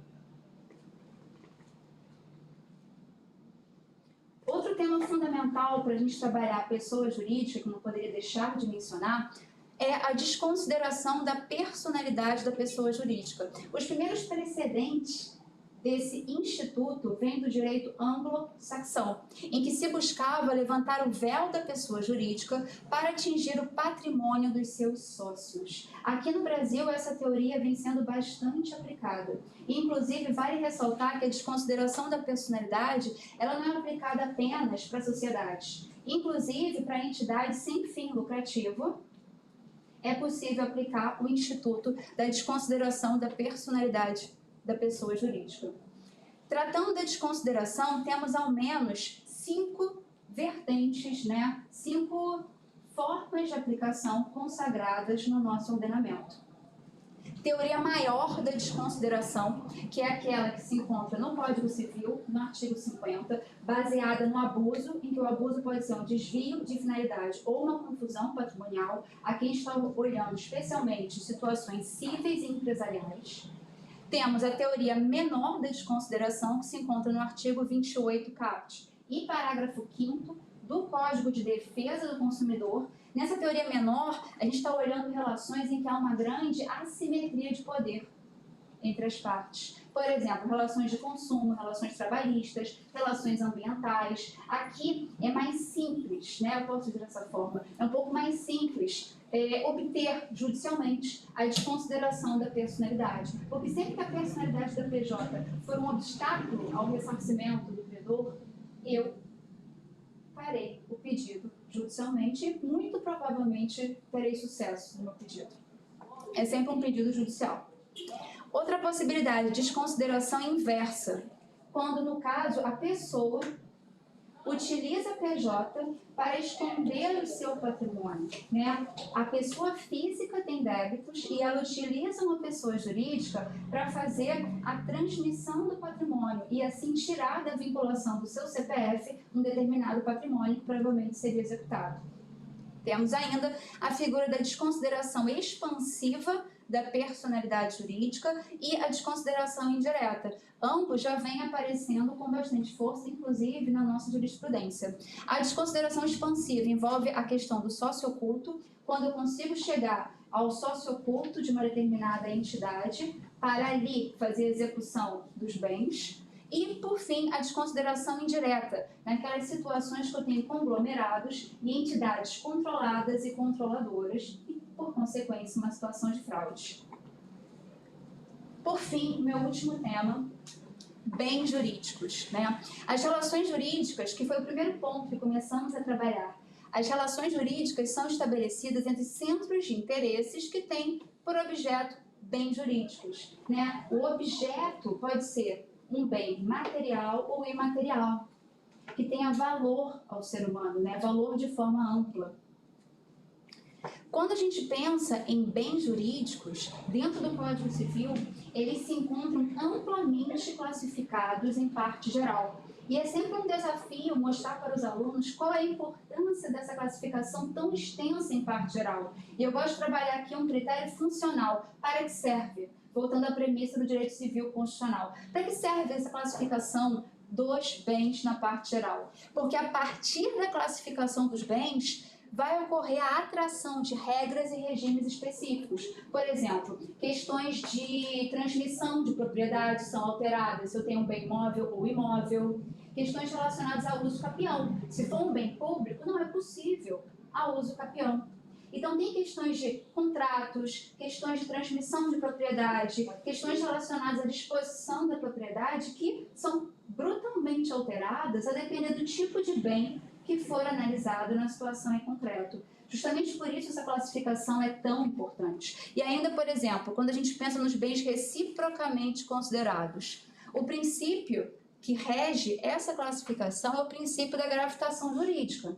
Outro tema fundamental para a gente trabalhar a pessoa jurídica, que não poderia deixar de mencionar, é a desconsideração da personalidade da pessoa jurídica. Os primeiros precedentes desse instituto vêm do direito anglo-saxão, em que se buscava levantar o véu da pessoa jurídica para atingir o patrimônio dos seus sócios. Aqui no Brasil, essa teoria vem sendo bastante aplicada. E, inclusive, vale ressaltar que a desconsideração da personalidade ela não é aplicada apenas para sociedades. Inclusive, para entidades sem fim lucrativo, é possível aplicar o Instituto da Desconsideração da Personalidade da Pessoa Jurídica. Tratando da desconsideração, temos ao menos 5 vertentes, né? 5 formas de aplicação consagradas no nosso ordenamento. Teoria maior da desconsideração, que é aquela que se encontra no Código Civil, no artigo 50, baseada no abuso, em que o abuso pode ser um desvio de finalidade ou uma confusão patrimonial. Aqui a gente está olhando especialmente situações cíveis e empresariais. Temos a teoria menor da desconsideração, que se encontra no artigo 28 caput e parágrafo 5º do Código de Defesa do Consumidor. Nessa teoria menor, a gente está olhando relações em que há uma grande assimetria de poder entre as partes. Por exemplo, relações de consumo, relações trabalhistas, relações ambientais. Aqui é mais simples, né? Eu posso dizer dessa forma, é um pouco mais simples obter judicialmente a desconsideração da personalidade. Porque sempre que a personalidade da PJ for um obstáculo ao ressarcimento do credor, eu farei o pedido judicialmente e muito provavelmente terei sucesso no meu pedido. É sempre um pedido judicial. Outra possibilidade, desconsideração inversa, quando no caso a pessoa utiliza a PJ para esconder o seu patrimônio, né? A pessoa física tem débitos e ela utiliza uma pessoa jurídica para fazer a transmissão do patrimônio e assim tirar da vinculação do seu CPF um determinado patrimônio que provavelmente seria executado. Temos ainda a figura da desconsideração expansiva da personalidade jurídica e a desconsideração indireta. Ambos já vêm aparecendo com bastante força, inclusive na nossa jurisprudência. A desconsideração expansiva envolve a questão do sócio oculto, quando eu consigo chegar ao sócio oculto de uma determinada entidade para ali fazer a execução dos bens. E, por fim, a desconsideração indireta, naquelas situações que eu tenho conglomerados e entidades controladas e controladoras, e, por consequência, uma situação de fraude. Por fim, meu último tema, bens jurídicos, né? As relações jurídicas, que foi o primeiro ponto que começamos a trabalhar, as relações jurídicas são estabelecidas entre centros de interesses que têm por objeto bens jurídicos, né? O objeto pode ser um bem material ou imaterial, que tenha valor ao ser humano, né? Valor de forma ampla. Quando a gente pensa em bens jurídicos, dentro do Código Civil, eles se encontram amplamente classificados em parte geral. E é sempre um desafio mostrar para os alunos qual é a importância dessa classificação tão extensa em parte geral. E eu gosto de trabalhar aqui um critério funcional. Para que serve? Voltando à premissa do direito civil constitucional. Para que serve essa classificação dos bens na parte geral? Porque a partir da classificação dos bens, vai ocorrer a atração de regras e regimes específicos. Por exemplo, questões de transmissão de propriedade são alteradas, se eu tenho um bem móvel ou imóvel. Questões relacionadas ao uso capião. Se for um bem público, não é possível ao uso capião. Então, tem questões de contratos, questões de transmissão de propriedade, questões relacionadas à disposição da propriedade que são brutalmente alteradas a depender do tipo de bem que for analisado na situação em concreto. Justamente por isso essa classificação é tão importante. E ainda, por exemplo, quando a gente pensa nos bens reciprocamente considerados, o princípio que rege essa classificação é o princípio da gravitação jurídica.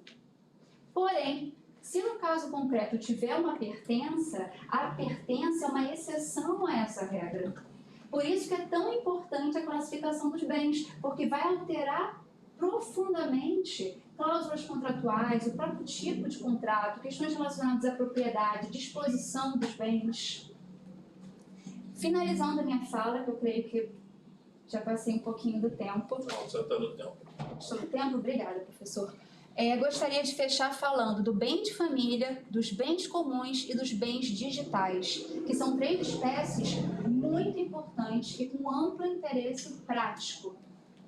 Porém, se no caso concreto tiver uma pertença, a pertença é uma exceção a essa regra. Por isso que é tão importante a classificação dos bens, porque vai alterar profundamente cláusulas contratuais, o próprio tipo de contrato, questões relacionadas à propriedade, disposição dos bens. Finalizando a minha fala, que eu creio que já passei um pouquinho do tempo. Não, já está no tempo. Estou no tempo? Obrigada, professor. Gostaria de fechar falando do bem de família, dos bens comuns e dos bens digitais, que são 3 espécies muito importantes e com amplo interesse prático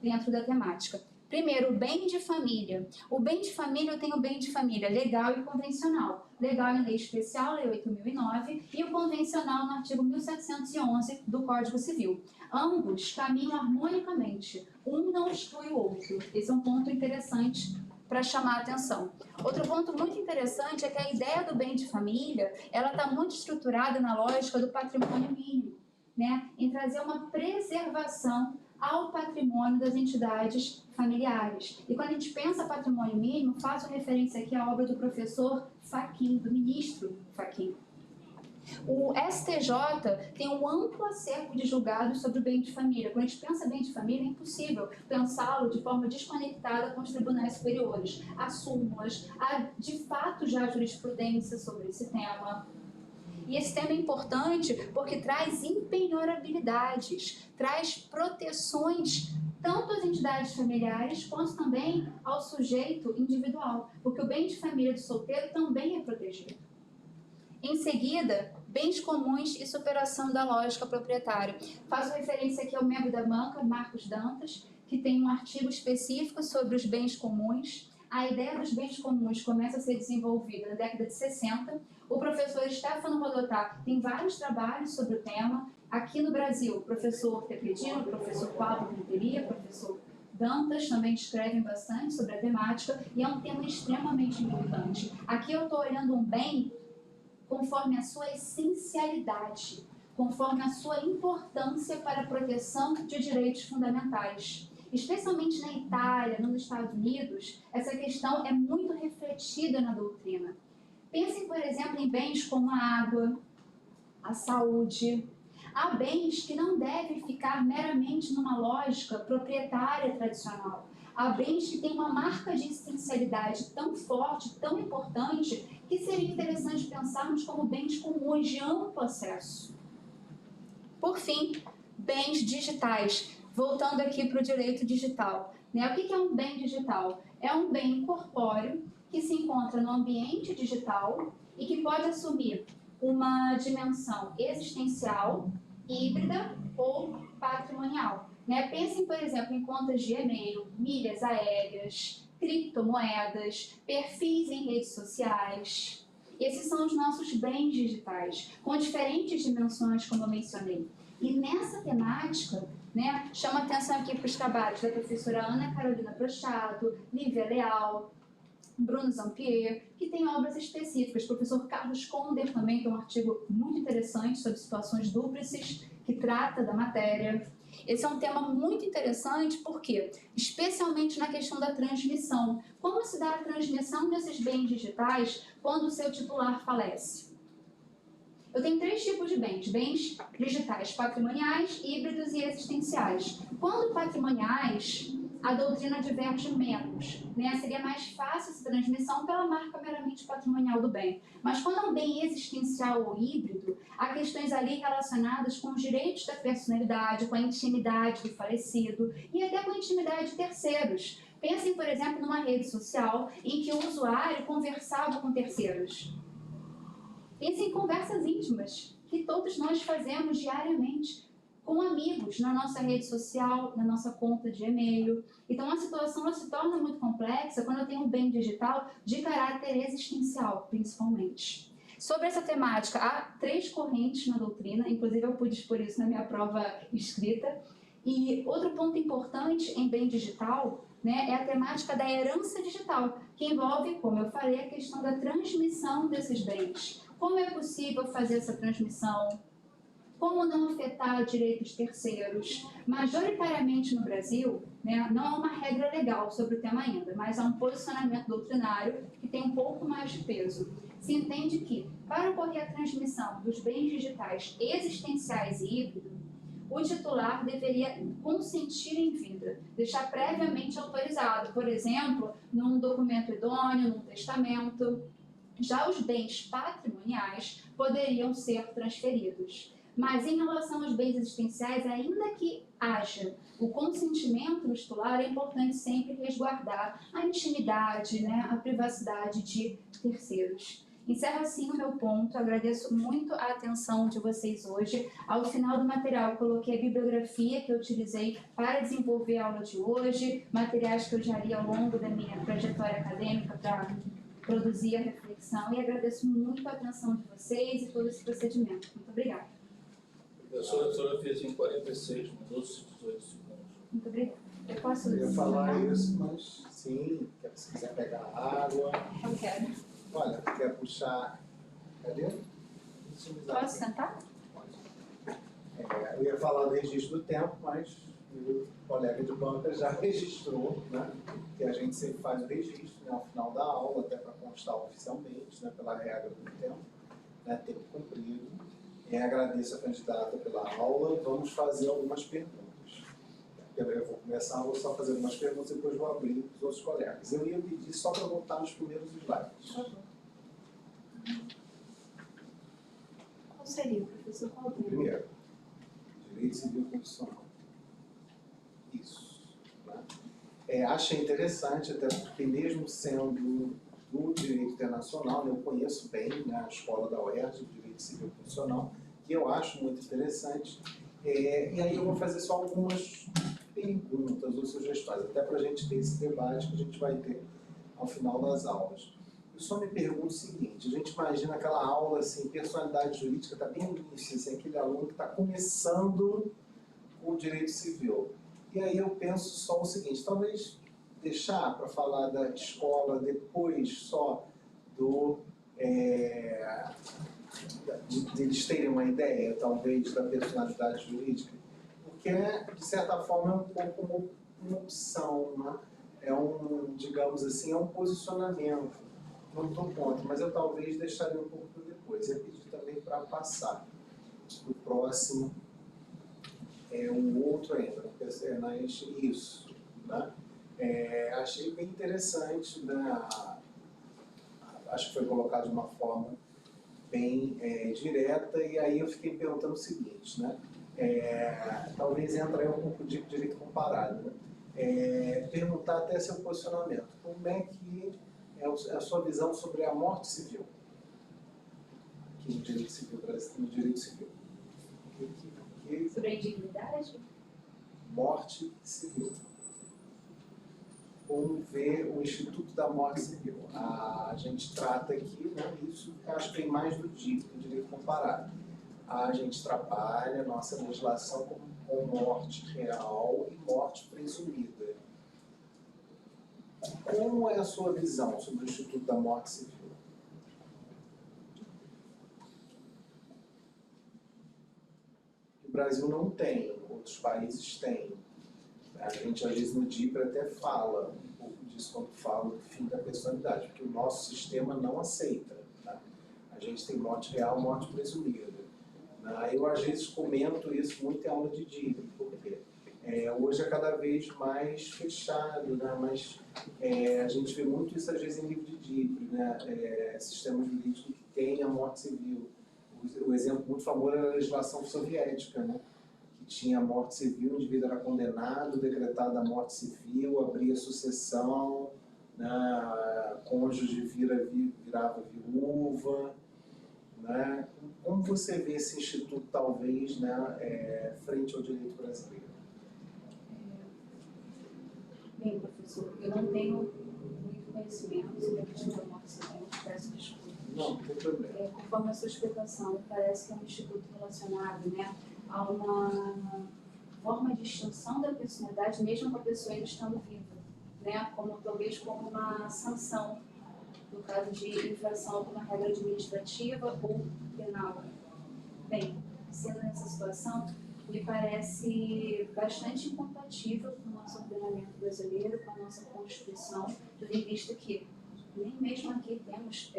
dentro da temática. Primeiro, o bem de família. O bem de família, eu tenho o bem de família legal e convencional. Legal em lei especial, lei 8.009, e o convencional no artigo 1711 do Código Civil. Ambos caminham harmonicamente. Um não exclui o outro. Esse é um ponto interessante para chamar a atenção. Outro ponto muito interessante é que a ideia do bem de família, ela está muito estruturada na lógica do patrimônio mínimo, né? Em trazer uma preservação ao patrimônio das entidades familiares. E quando a gente pensa patrimônio mínimo, faço referência aqui à obra do professor Fachin, do ministro Fachin. O STJ tem um amplo acervo de julgados sobre o bem de família. Quando a gente pensa bem de família, é impossível pensá-lo de forma desconectada com os tribunais superiores. Há súmulas, há de fato já jurisprudência sobre esse tema. E esse tema é importante porque traz impenhorabilidades, traz proteções tanto às entidades familiares quanto também ao sujeito individual, porque o bem de família do solteiro também é protegido. Em seguida, bens comuns e superação da lógica proprietária. Faço referência aqui ao membro da banca, Marcos Dantas, que tem um artigo específico sobre os bens comuns. A ideia dos bens comuns começa a ser desenvolvida na década de 60. O professor Stefano Rodotà tem vários trabalhos sobre o tema. Aqui no Brasil, o professor Tepedino, o professor Pablo Renteria, o professor Dantas também escrevem bastante sobre a temática e é um tema extremamente importante. Aqui eu estou olhando um bem conforme a sua essencialidade, conforme a sua importância para a proteção de direitos fundamentais. Especialmente na Itália, nos Estados Unidos, essa questão é muito refletida na doutrina. Pensem, por exemplo, em bens como a água, a saúde. Há bens que não devem ficar meramente numa lógica proprietária tradicional. Há bens que têm uma marca de essencialidade tão forte, tão importante, que seria interessante pensarmos como bens comuns de amplo acesso. Por fim, bens digitais. Voltando aqui para o direito digital. Né? O que é um bem digital? É um bem incorpóreo que se encontra no ambiente digital e que pode assumir uma dimensão existencial, híbrida ou patrimonial. Né? Pensem, por exemplo, em contas de e-mail, milhas aéreas, criptomoedas, perfis em redes sociais. Esses são os nossos bens digitais, com diferentes dimensões, como eu mencionei. E nessa temática, né, chama atenção aqui para os trabalhos da professora Ana Carolina Prochato, Lívia Leal, Bruno Zampier, que tem obras específicas. O professor Carlos Conder também tem um artigo muito interessante sobre situações dúplices, que trata da matéria. Esse é um tema muito interessante porque, especialmente na questão da transmissão, como se dá a transmissão desses bens digitais quando o seu titular falece? Eu tenho 3 tipos de bens: bens digitais patrimoniais, híbridos e existenciais. Quando patrimoniais, a doutrina diverge menos, né? Seria mais fácil essa transmissão pela marca meramente patrimonial do bem. Mas quando é um bem existencial ou híbrido, há questões ali relacionadas com os direitos da personalidade, com a intimidade do falecido e até com a intimidade de terceiros. Pensem, por exemplo, numa rede social em que o usuário conversava com terceiros. Pensem em conversas íntimas que todos nós fazemos diariamente com amigos na nossa rede social, na nossa conta de e-mail. Então a situação ela se torna muito complexa quando eu tenho um bem digital de caráter existencial, principalmente. Sobre essa temática, há 3 correntes na doutrina, inclusive eu pude expor isso na minha prova escrita. E outro ponto importante em bem digital, né, é a temática da herança digital, que envolve, como eu falei, a questão da transmissão desses bens. Como é possível fazer essa transmissão? Como não afetar direitos terceiros? Majoritariamente no Brasil, né, não há uma regra legal sobre o tema ainda, mas há um posicionamento doutrinário que tem um pouco mais de peso. Se entende que, para ocorrer a transmissão dos bens digitais existenciais e híbridos, o titular deveria consentir em vida, deixar previamente autorizado, por exemplo, num documento idôneo, num testamento. Já os bens patrimoniais poderiam ser transferidos. Mas em relação aos bens existenciais, ainda que haja o consentimento do titular, é importante sempre resguardar a intimidade, né, a privacidade de terceiros. Encerro assim o meu ponto, agradeço muito a atenção de vocês hoje. Ao final do material, eu coloquei a bibliografia que eu utilizei para desenvolver a aula de hoje, materiais que eu já li ao longo da minha trajetória acadêmica para produzir a reflexão, e agradeço muito a atenção de vocês e todo esse procedimento. Muito obrigada. Professora, a senhora fez em 46 minutos e 18 segundos. Muito obrigada. Eu posso Eu ia ensinar? falar isso, mas sim, se quiser pegar água. Eu quero. Olha, quer puxar. Cadê? Posso sentar? Eu ia falar do registro do tempo, mas o colega de banca já registrou, né? Que a gente sempre faz o registro, né, ao final da aula, até para constar oficialmente, né, pela regra do tempo, né, tempo cumprido. Agradeço a candidata pela aula. Vamos fazer algumas perguntas. Eu vou começar, vou só fazer algumas perguntas e depois vou abrir para os outros colegas. Eu ia pedir só para voltar nos primeiros slides. Por favor. Qual seria, professor? Qual o tema? Primeiro, direito civil constitucional. Isso. Né? Achei interessante, até porque mesmo sendo do direito internacional, eu conheço bem, né, a escola da UERJ, de direito civil constitucional, que eu acho muito interessante. E aí eu vou fazer só algumas perguntas ou sugestões, até para a gente ter esse debate que a gente vai ter ao final das aulas. Eu só me pergunto o seguinte: a gente imagina aquela aula assim, personalidade jurídica, está bem no início, assim, aquele aluno que está começando com o direito civil. E aí eu penso só o seguinte: talvez deixar para falar da escola depois só do de eles terem uma ideia, talvez, da personalidade jurídica, porque, de certa forma, é um pouco uma opção, né? É um, digamos assim, é um posicionamento. Não estou contra, mas eu talvez deixaria um pouco para depois. Eu pedi também para passar o próximo, o outro ainda, isso, né? Achei bem interessante, né? Acho que foi colocado de uma forma bem direta, e aí eu fiquei perguntando o seguinte, né? Talvez entre aí um pouco de direito comparado, né? Perguntar até seu posicionamento. Como é que é a sua visão sobre a morte civil? Aqui no direito civil, no direito civil. Sobre a indignidade? Morte civil. Como vê o Instituto da Morte Civil? A gente trata aqui, né, isso acho que tem mais do direito comparado. A gente trabalha nossa legislação com morte real e morte presumida. Como é a sua visão sobre o Instituto da Morte Civil? O Brasil não tem, ou outros países têm. A gente, às vezes, no DIPRE até fala um pouco disso quando fala do fim da personalidade, porque o nosso sistema não aceita. Tá? A gente tem morte real, morte presumida. Eu, às vezes, comento isso muito em aula de DIPRE, porque hoje é cada vez mais fechado, né? Mas a gente vê muito isso, às vezes, em livro de DIPRE, né? Sistema jurídico que tem a morte civil. O exemplo muito famoso era a legislação soviética, né? Que tinha a morte civil, o indivíduo era condenado, decretada a morte civil, abria sucessão, né? Cônjuge virava viúva. Né? Como você vê esse instituto, talvez, né, frente ao direito brasileiro? Bem, professor, eu não tenho muito conhecimento sobre a questão da morte civil, peço desculpas. Não tem problema. Conforme a sua explicação, parece que é um instituto relacionado, né, a uma forma de extinção da personalidade, mesmo com a pessoa ainda estando viva, né, como, talvez como uma sanção, no caso de infração a alguma regra administrativa ou penal. Bem, sendo nessa situação, me parece bastante incompatível com o nosso ordenamento brasileiro, com a nossa Constituição, tendo em vista que nem mesmo aqui temos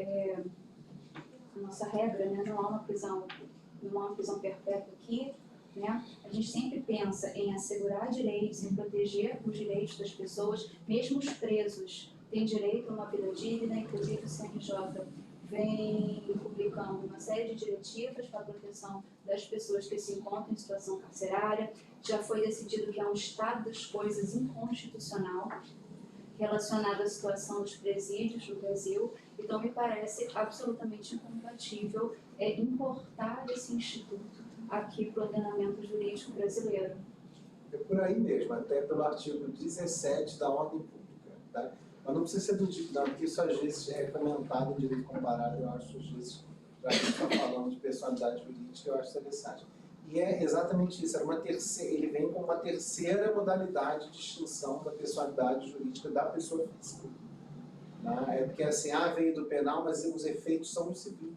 a nossa regra, né? Não há uma prisão perpétua aqui, né? A gente sempre pensa em assegurar direitos, em proteger os direitos das pessoas, mesmo os presos têm direito a uma vida digna, inclusive o CNJ vem publicando uma série de diretivas para a proteção das pessoas que se encontram em situação carcerária. Já foi decidido que há um estado das coisas inconstitucional relacionado à situação dos presídios no Brasil. Então, me parece absolutamente incompatível importar esse instituto aqui para o ordenamento jurídico brasileiro. É por aí mesmo, até pelo artigo 17 da Ordem Pública. Tá? Mas não precisa ser do tipo, não, porque isso às vezes é comentado em direito comparado, eu acho, às vezes, já que a gente está falando de personalidade jurídica, eu acho interessante. E é exatamente isso, ele vem com uma terceira modalidade de extinção da personalidade jurídica da pessoa física. Né? É porque assim, veio do penal, mas os efeitos são no civil.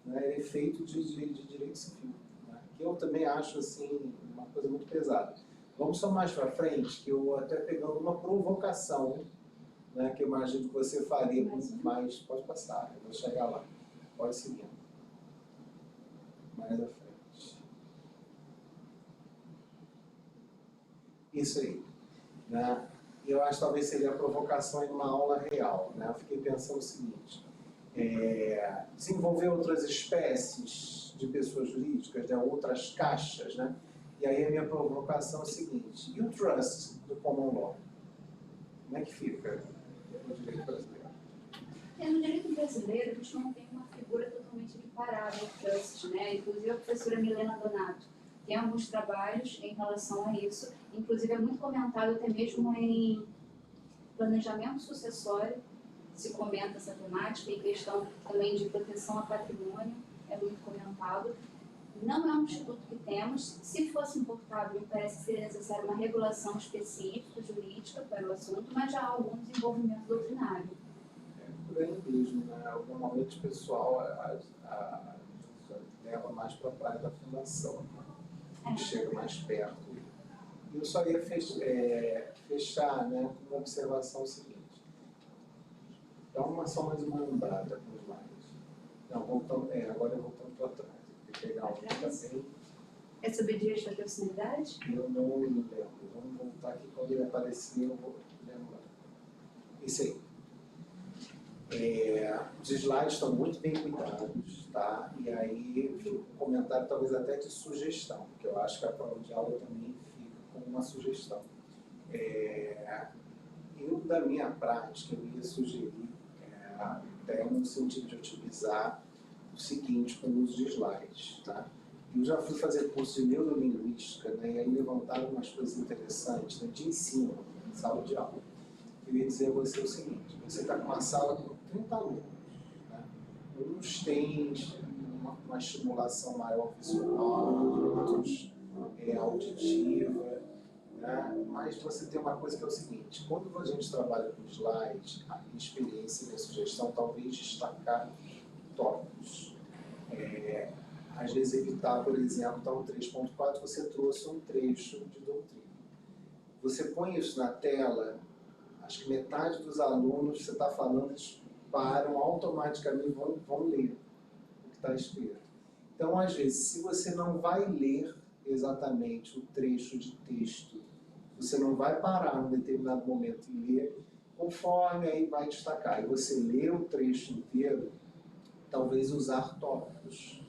Né? É efeito de direito civil. Né? Que eu também acho assim, uma coisa muito pesada. Vamos só mais para frente, que eu até pegando uma provocação, né, que eu imagino que você faria muito mais. Pode passar, eu vou chegar lá. Pode seguir. Mais à frente. Isso aí. Né? E eu acho que talvez seria a provocação em uma aula real. Né? Eu fiquei pensando o seguinte: desenvolver outras espécies de pessoas jurídicas, né? Outras caixas. Né? E aí a minha provocação é o seguinte: e o trust do common law? Como é que fica no direito brasileiro? No direito brasileiro, a gente não tem uma figura totalmente equiparada ao trust, né? Inclusive a professora Milena Donato tem alguns trabalhos em relação a isso, inclusive é muito comentado até mesmo em planejamento sucessório, se comenta essa temática, em questão também de proteção a patrimônio, é muito comentado. Não é um instituto que temos. Se fosse importado, me parece que seria necessária uma regulação específica, jurídica, para o assunto, mas já há algum desenvolvimento doutrinário. Por aí mesmo, né? Normalmente o pessoal leva mais para a praia da fundação, né? Chega mais perto. E eu só ia fechar, né, com uma observação seguinte. Dá só mais uma andada com os slides. Não, agora voltando para trás. Pegar um também. É sobre direito da personalidade? Eu não me lembro. Vamos voltar aqui, quando ele aparecer eu vou lembrar. Isso aí. Os slides estão muito bem cuidados, tá? E aí fica um comentário talvez até de sugestão, porque eu acho que a prova de aula também fica como uma sugestão. Eu, da minha prática, eu ia sugerir até no sentido de utilizar o seguinte com o uso de slides, tá? Eu já fui fazer curso de neurolinguística, né, e aí levantaram umas coisas interessantes, né, de ensino, em sala de aula. Eu ia dizer a você o seguinte: você está com uma sala com 30 alunos, né? Uns têm uma estimulação maior visual, outros auditiva, né? Mas você tem uma coisa que é o seguinte: quando a gente trabalha com slides, a minha experiência e minha sugestão talvez destacar tópicos. às vezes evitar, por exemplo, está um 3.4, você trouxe um trecho de doutrina. Você põe isso na tela, acho que metade dos alunos, você está falando, eles param automaticamente, vão ler o que está escrito. Então, às vezes, se você não vai ler exatamente o trecho de texto, você não vai parar num determinado momento e ler, conforme aí vai destacar. E você lê o trecho inteiro, talvez usar tópicos,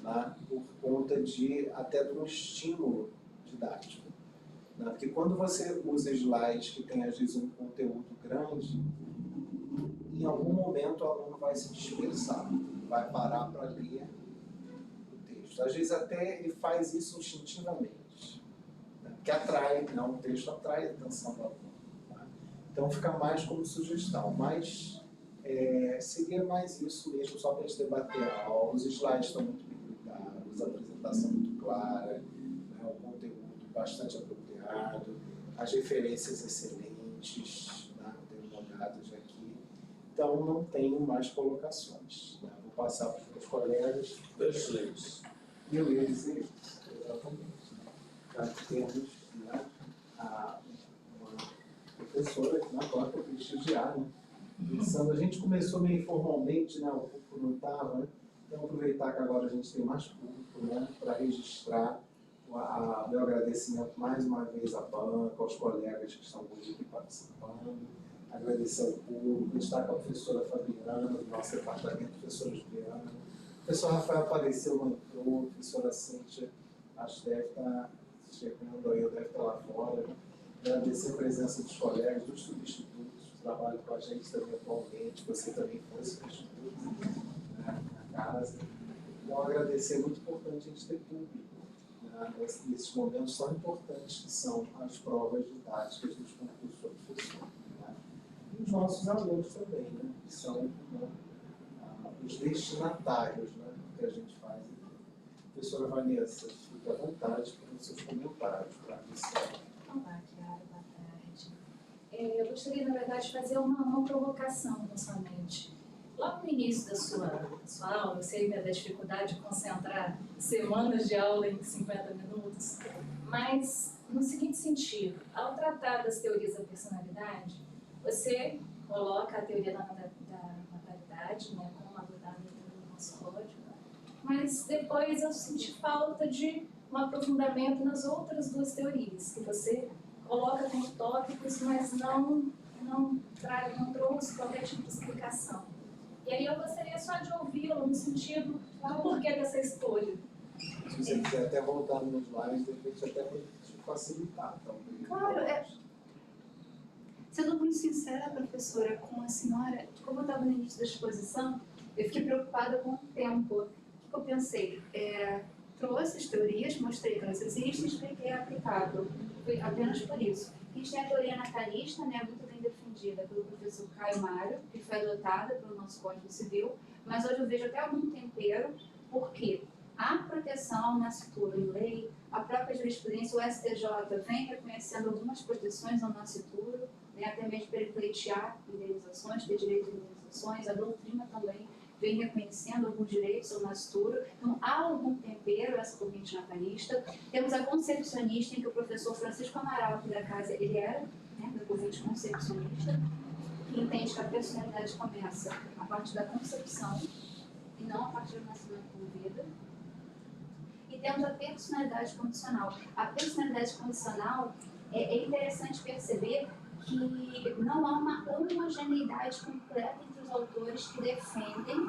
né? Por conta até de um estímulo didático. Né? Porque quando você usa slides que tem, às vezes, um conteúdo grande, em algum momento o aluno vai se dispersar, vai parar para ler o texto. Às vezes até ele faz isso instintivamente, né? Porque atrai, não, o texto atrai a atenção do aluno. Tá? Então fica mais como sugestão, mas seria mais isso mesmo, só para a gente debater a aula. Os slides estão muito bem cuidados, a apresentação muito clara, né? O conteúdo bastante apropriado, as referências excelentes, né? Tenho olhadas aqui. Então, não tenho mais colocações. Né? Vou passar para os colegas. Eles. Eles, exatamente. Já temos, né, uma professora aqui na porta para prestigiar. Né? Pensando, a gente começou meio informalmente, né? O público não estava, né? Então, aproveitar que agora a gente tem mais público, né? Para registrar meu agradecimento mais uma vez à banca, aos colegas que estão hoje aqui participando. Agradecer ao público, estar com a professora Fabiana, do nosso departamento, professora Juliana. O professor Rafael apareceu, não entrou, a professora Cíntia, acho que deve estar chegando aí, ou deve estar lá fora. Né? Agradecer a presença dos colegas, dos substitutos que trabalham com a gente também atualmente, você também foi substituto, né, na casa. Então, agradecer, é muito importante a gente ter público, né, nesses momentos tão importantes que são as provas didáticas dos concursos de professor. E os nossos alunos também, né, que são, né, os destinatários, né, que a gente faz aqui. Professora Vanessa, fique à vontade para os seus comentários para iniciar. Olá, Chiara, boa tarde. Eu gostaria, na verdade, de fazer uma provocação na sua mente. Logo no início da sua aula, eu sei da dificuldade de concentrar semanas de aula em 50 minutos, mas no seguinte sentido, ao tratar das teorias da personalidade, você coloca a teoria da natalidade, né, como abordada no nosso código, mas depois eu senti falta de um aprofundamento nas outras duas teorias, que você coloca como tópicos, mas não trouxe qualquer tipo de explicação. E aí eu gostaria só de ouvi-lo no sentido do porquê dessa escolha. Se você quiser até voltar nos slides, de repente até para te facilitar. Talvez. Claro, sendo muito sincera, professora, com a senhora, como eu estava no início da exposição, eu fiquei preocupada com o tempo. O que eu pensei? Trouxe as teorias, mostrei que elas existem, expliquei a aplicável. Foi apenas por isso. A gente tem a teoria natalista, né, muito bem defendida pelo professor Caio Mário, que foi adotada pelo nosso Código Civil, mas hoje eu vejo até algum tempero, porque a proteção ao nascituro em lei, a própria jurisprudência, o STJ vem reconhecendo algumas proteções ao nascituro, né, até mesmo para ele pleitear indenizações, ter direito a indenizações, a doutrina também vem reconhecendo alguns direitos ao nascituro. Então, há algum tempero essa corrente natalista. Temos a concepcionista, em que o professor Francisco Amaral, aqui da casa, ele era, né, da corrente concepcionista, que entende que a personalidade começa a partir da concepção e não a partir do nascimento com vida. E temos a personalidade condicional. A personalidade condicional é interessante perceber que não há uma homogeneidade completa entre os autores que defendem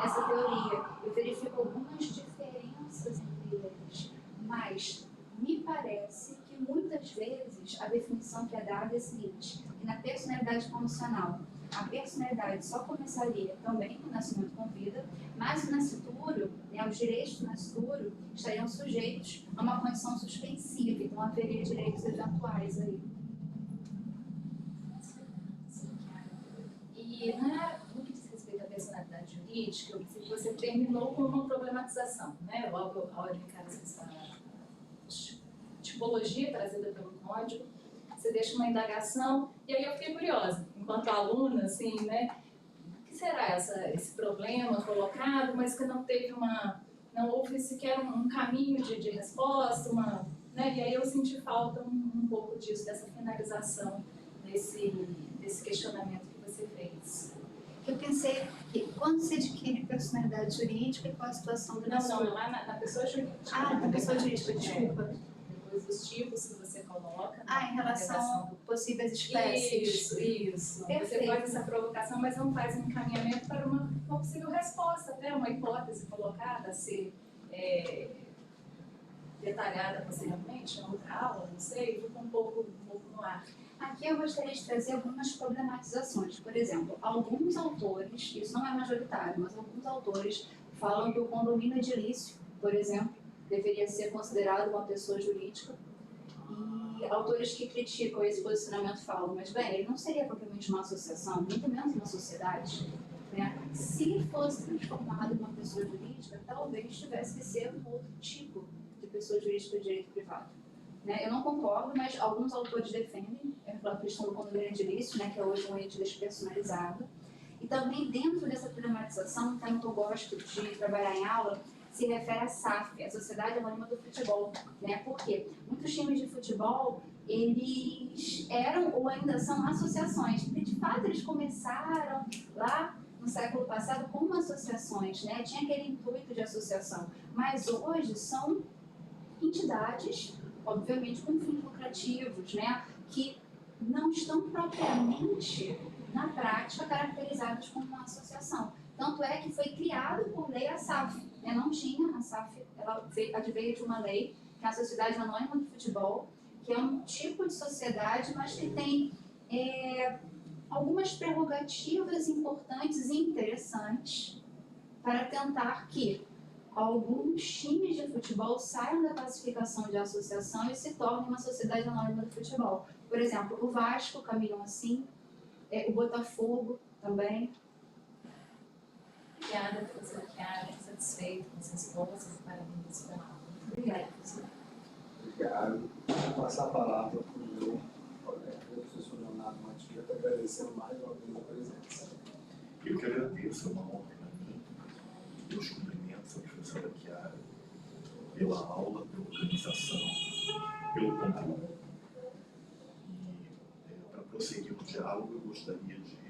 essa teoria. Eu verifico algumas diferenças entre eles, mas me parece que muitas vezes a definição que é dada é a seguinte, que na personalidade condicional, a personalidade só começaria também com o nascimento com vida, mas o nascituro, né, os direitos do nascituro estariam sujeitos a uma condição suspensiva, então haveria direitos eventuais aí. E no que diz respeito à personalidade jurídica, eu pensei que você terminou com uma problematização, né? Logo ao elencar essa tipologia trazida pelo código, você deixa uma indagação, e aí eu fiquei curiosa, enquanto aluna, assim, né? O que será esse problema colocado, mas que não teve uma não houve sequer um caminho de resposta, né? E aí eu senti falta um pouco disso, dessa finalização desse questionamento que você fez. Eu pensei que quando se adquire personalidade jurídica, qual a situação do nosso Não, lá na pessoa jurídica. da pessoa jurídica, desculpa. Depois dos tipos que você coloca. Em relação a possíveis espécies. Isso. Você Perfeito. faz essa provocação, mas não faz um encaminhamento para uma possível resposta, até uma hipótese colocada a ser detalhada posteriormente, em outra aula, não sei, fica um pouco no ar. Aqui eu gostaria de trazer algumas problematizações. Por exemplo, alguns autores, isso não é majoritário, mas alguns autores falam que o condomínio edilício, por exemplo, deveria ser considerado uma pessoa jurídica. E autores que criticam esse posicionamento falam, mas bem, ele não seria propriamente uma associação, muito menos uma sociedade. Né? Se fosse transformado em uma pessoa jurídica, talvez tivesse que ser um outro tipo de pessoa jurídica de direito privado. Né? Eu não concordo, mas alguns autores defendem a questão do condomínio edilício, né, que é hoje um ente despersonalizado. E também dentro dessa problematização, um tema que eu gosto de trabalhar em aula, se refere à SAF, a Sociedade Anônima do Futebol. Né? Por quê? Muitos times de futebol, eles eram ou ainda são associações, porque de fato eles começaram lá no século passado como associações, né? Tinha aquele intuito de associação, mas hoje são entidades, obviamente com fins lucrativos, né? Que não estão propriamente, na prática, caracterizadas como uma associação. Tanto é que foi criado por lei a SAF. Né? Não tinha a SAF, ela adveio de uma lei, que é a Sociedade Anônima do Futebol, que é um tipo de sociedade, mas que tem algumas prerrogativas importantes e interessantes para tentar que alguns times de futebol saiam da classificação de associação e se tornem uma sociedade anônima do futebol. Por exemplo, o Vasco caminhou assim, o Botafogo também. Obrigada, professora Chiara, satisfeita com essa resposta, parabéns pela aula. Obrigada, professora. Obrigado. Vou passar a palavra para o meu colega, o professor Leonardo Matias, agradecendo mais uma vez a presença. Eu que agradeço, é uma honra para mim. Meus cumprimentos à professora Chiara pela aula, pela organização, pelo conteúdo. E para prosseguir o diálogo, eu gostaria de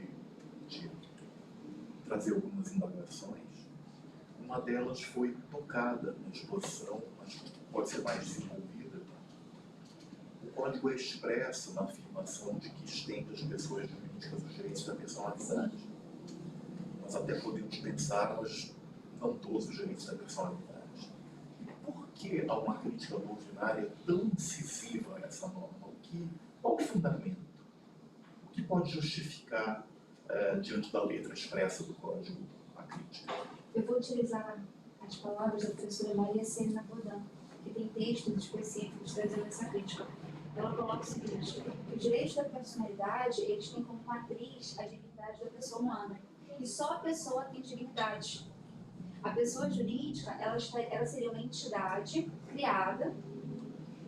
trazer algumas indagações. Uma delas foi tocada na exposição, mas pode ser mais desenvolvida. O Código é expresso na afirmação de que estende às pessoas jurídicas os direitos da personalidade. Nós até podemos pensar, mas não todos os direitos da personalidade. Por que há uma crítica doutrinária tão incisiva a essa norma? Qual o fundamento? O que pode justificar, diante da letra expressa do Código, a crítica? Eu vou utilizar as palavras da professora Maria Serena Godin, que tem textos específicos trazendo essa crítica. Ela coloca o seguinte: os direitos da personalidade, eles têm como matriz a dignidade da pessoa humana. E só a pessoa tem dignidade. A pessoa jurídica, ela seria uma entidade criada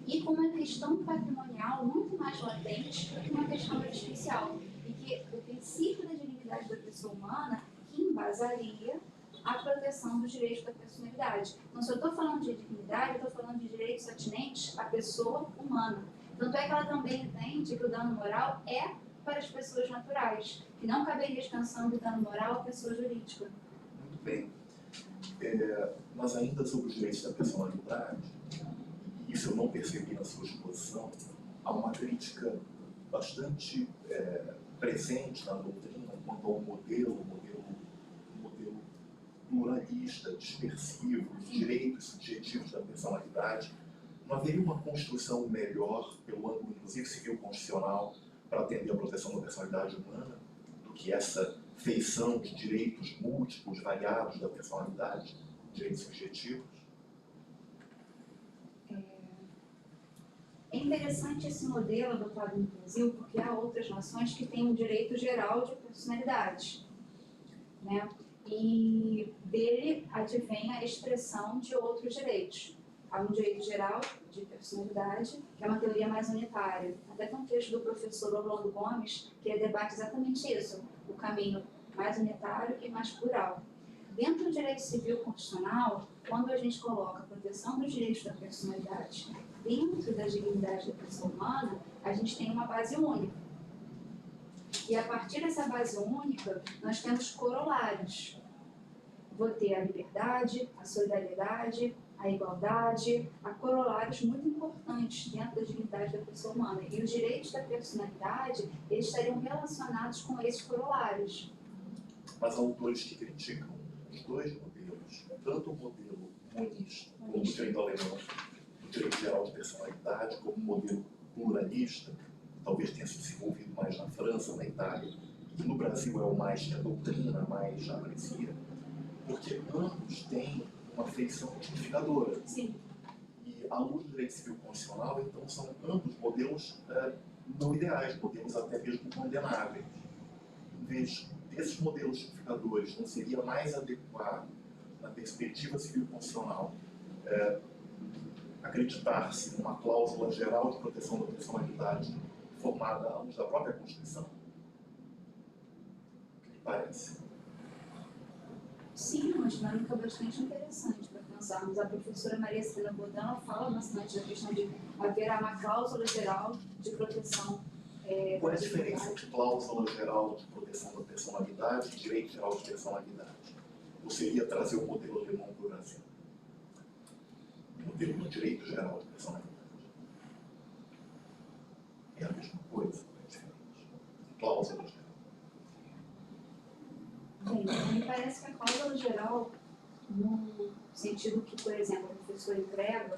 e com uma questão patrimonial muito mais latente do que uma questão artificial. E que o princípio da dignidade da pessoa humana que embasaria a proteção dos direitos da personalidade. Então, se eu estou falando de dignidade, eu estou falando de direitos atinentes à pessoa humana. Tanto é que ela também entende que o dano moral é para as pessoas naturais, que não caberia extensão do dano moral à pessoa jurídica. Muito bem. Mas ainda sobre os direitos da personalidade, isso eu não percebi na sua exposição, há uma crítica bastante presente na doutrina quanto ao modelo pluralista, dispersivo, os direitos subjetivos da personalidade. Não haveria uma construção melhor, pelo ângulo inclusive civil constitucional, para atender à proteção da personalidade humana, do que essa feição de direitos múltiplos, variados da personalidade, direitos subjetivos? É interessante esse modelo adotado no Brasil, porque há outras nações que têm um direito geral de personalidade, né? E dele advém a expressão de outros direitos. Há um direito geral de personalidade, que é uma teoria mais unitária. Até tem um texto do professor Orlando Gomes, que ele debate exatamente isso, o caminho mais unitário e mais plural. Dentro do direito civil constitucional, quando a gente coloca a proteção dos direitos da personalidade dentro da dignidade da pessoa humana, a gente tem uma base única. E a partir dessa base única, nós temos corolários. Vou ter a liberdade, a solidariedade, a igualdade, há corolários muito importantes dentro da dignidade da pessoa humana. E os direitos da personalidade, eles estariam relacionados com esses corolários. Mas há autores que criticam os dois modelos, tanto o modelo monista, como o direito alemão, o direito geral de personalidade, como o modelo pluralista, talvez tenha se desenvolvido mais na França, na Itália, e no Brasil é o mais que a doutrina mais aprecia, porque ambos têm uma feição unificadora. Sim. E à luz do direito civil constitucional, então, são ambos modelos não ideais, modelos até mesmo condenáveis. Em vez desses modelos unificadores, não seria mais adequado, na perspectiva civil constitucional, acreditar-se numa cláusula geral de proteção da personalidade formada à luz da própria Constituição? O que lhe parece? Sim, uma dinâmica bastante interessante para pensarmos. A professora Maria Celina Bodan, ela fala bastante da questão de haver uma cláusula geral de proteção. Qual é a diferença entre cláusula geral de proteção da personalidade e direito geral de personalidade? Ou seria trazer o modelo alemão para o Brasil? O modelo do direito geral de personalidade. É a mesma coisa, é diferente. Cláusula geral. Bem, me parece que a cláusula geral, no sentido que, por exemplo, o professor emprega,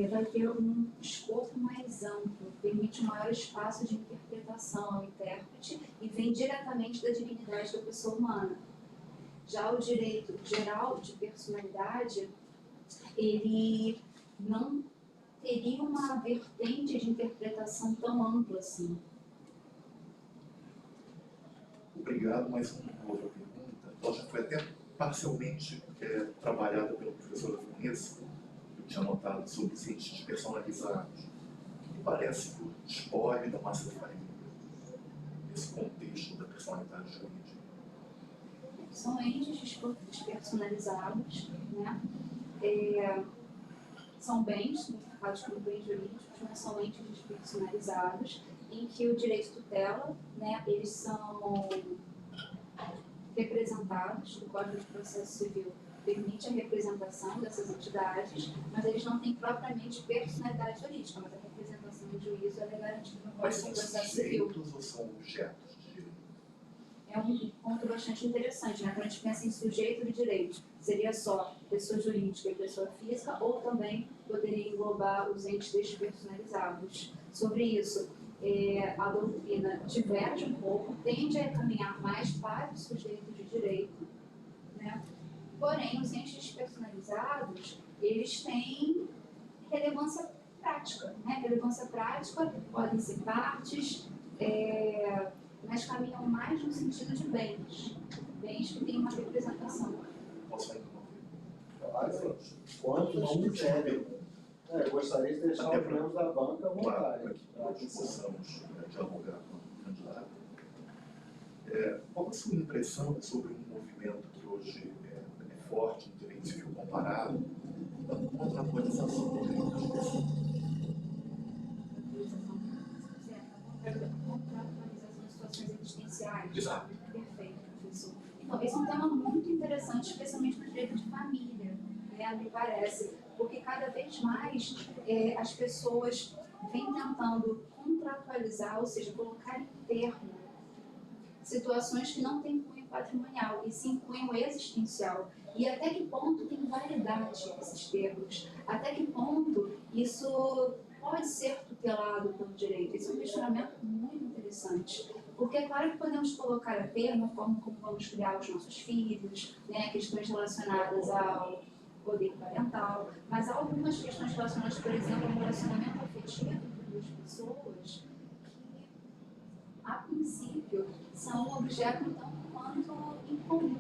vai ter um escopo mais amplo, permite um maior espaço de interpretação ao intérprete e vem diretamente da dignidade da pessoa humana. Já o direito geral de personalidade, ele não teria uma vertente de interpretação tão ampla assim. Obrigado, mais uma outra pergunta. Ela já foi até parcialmente trabalhada pela professora Vanessa, que eu tinha notado sobre os entes despersonalizados. O que parece que o espólio da massa de família, nesse contexto da personalidade jurídica? São entes despersonalizados, né? São bens, identificados como bens jurídicos, mas são entes despersonalizados, em que o direito de tutela, né, eles são representados, o Código de Processo Civil permite a representação dessas entidades, mas eles não têm propriamente personalidade jurídica, mas a representação em juízo é garantida no Mas Código são de Processo Civil. sujeitos ou são objetos de direito? É um ponto bastante interessante, né? Quando a gente pensa em sujeito de direito, seria só pessoa jurídica e pessoa física, ou também poderia englobar os entes despersonalizados. Sobre isso, a doutrina diverge um pouco, tende a caminhar mais para o sujeito de direito, né? Porém, os entes despersonalizados, eles têm relevância prática, né? Relevância prática, podem ser partes, mas caminham mais no sentido de bens que têm uma representação. Posso interromper? Claro, quanto Uma não última quiserem. pergunta. Gostaria de deixar Até os membros da banca à Claro, vontade. para que todos possamos dialogar com o candidato. Qual a sua impressão sobre um movimento que hoje é forte no direito civil comparado, da contratualização do direito das pessoas? Contratualização de situações existenciais. Exato. Perfeito, professor. Então, esse é um tema muito interessante, especialmente no direito de família, né, me parece, porque cada vez mais as pessoas vêm tentando contratualizar, ou seja, colocar em termo situações que não têm cunho patrimonial, e sim cunho existencial. E até que ponto tem validade esses termos? Até que ponto isso pode ser tutelado pelo direito? Esse é um questionamento muito interessante. Porque é claro que podemos colocar a termo a forma como vamos criar os nossos filhos, né, questões relacionadas ao poder parental, mas há algumas questões relacionadas, por exemplo, ao relacionamento afetivo entre duas pessoas, que, a princípio, são objeto tão quanto incomum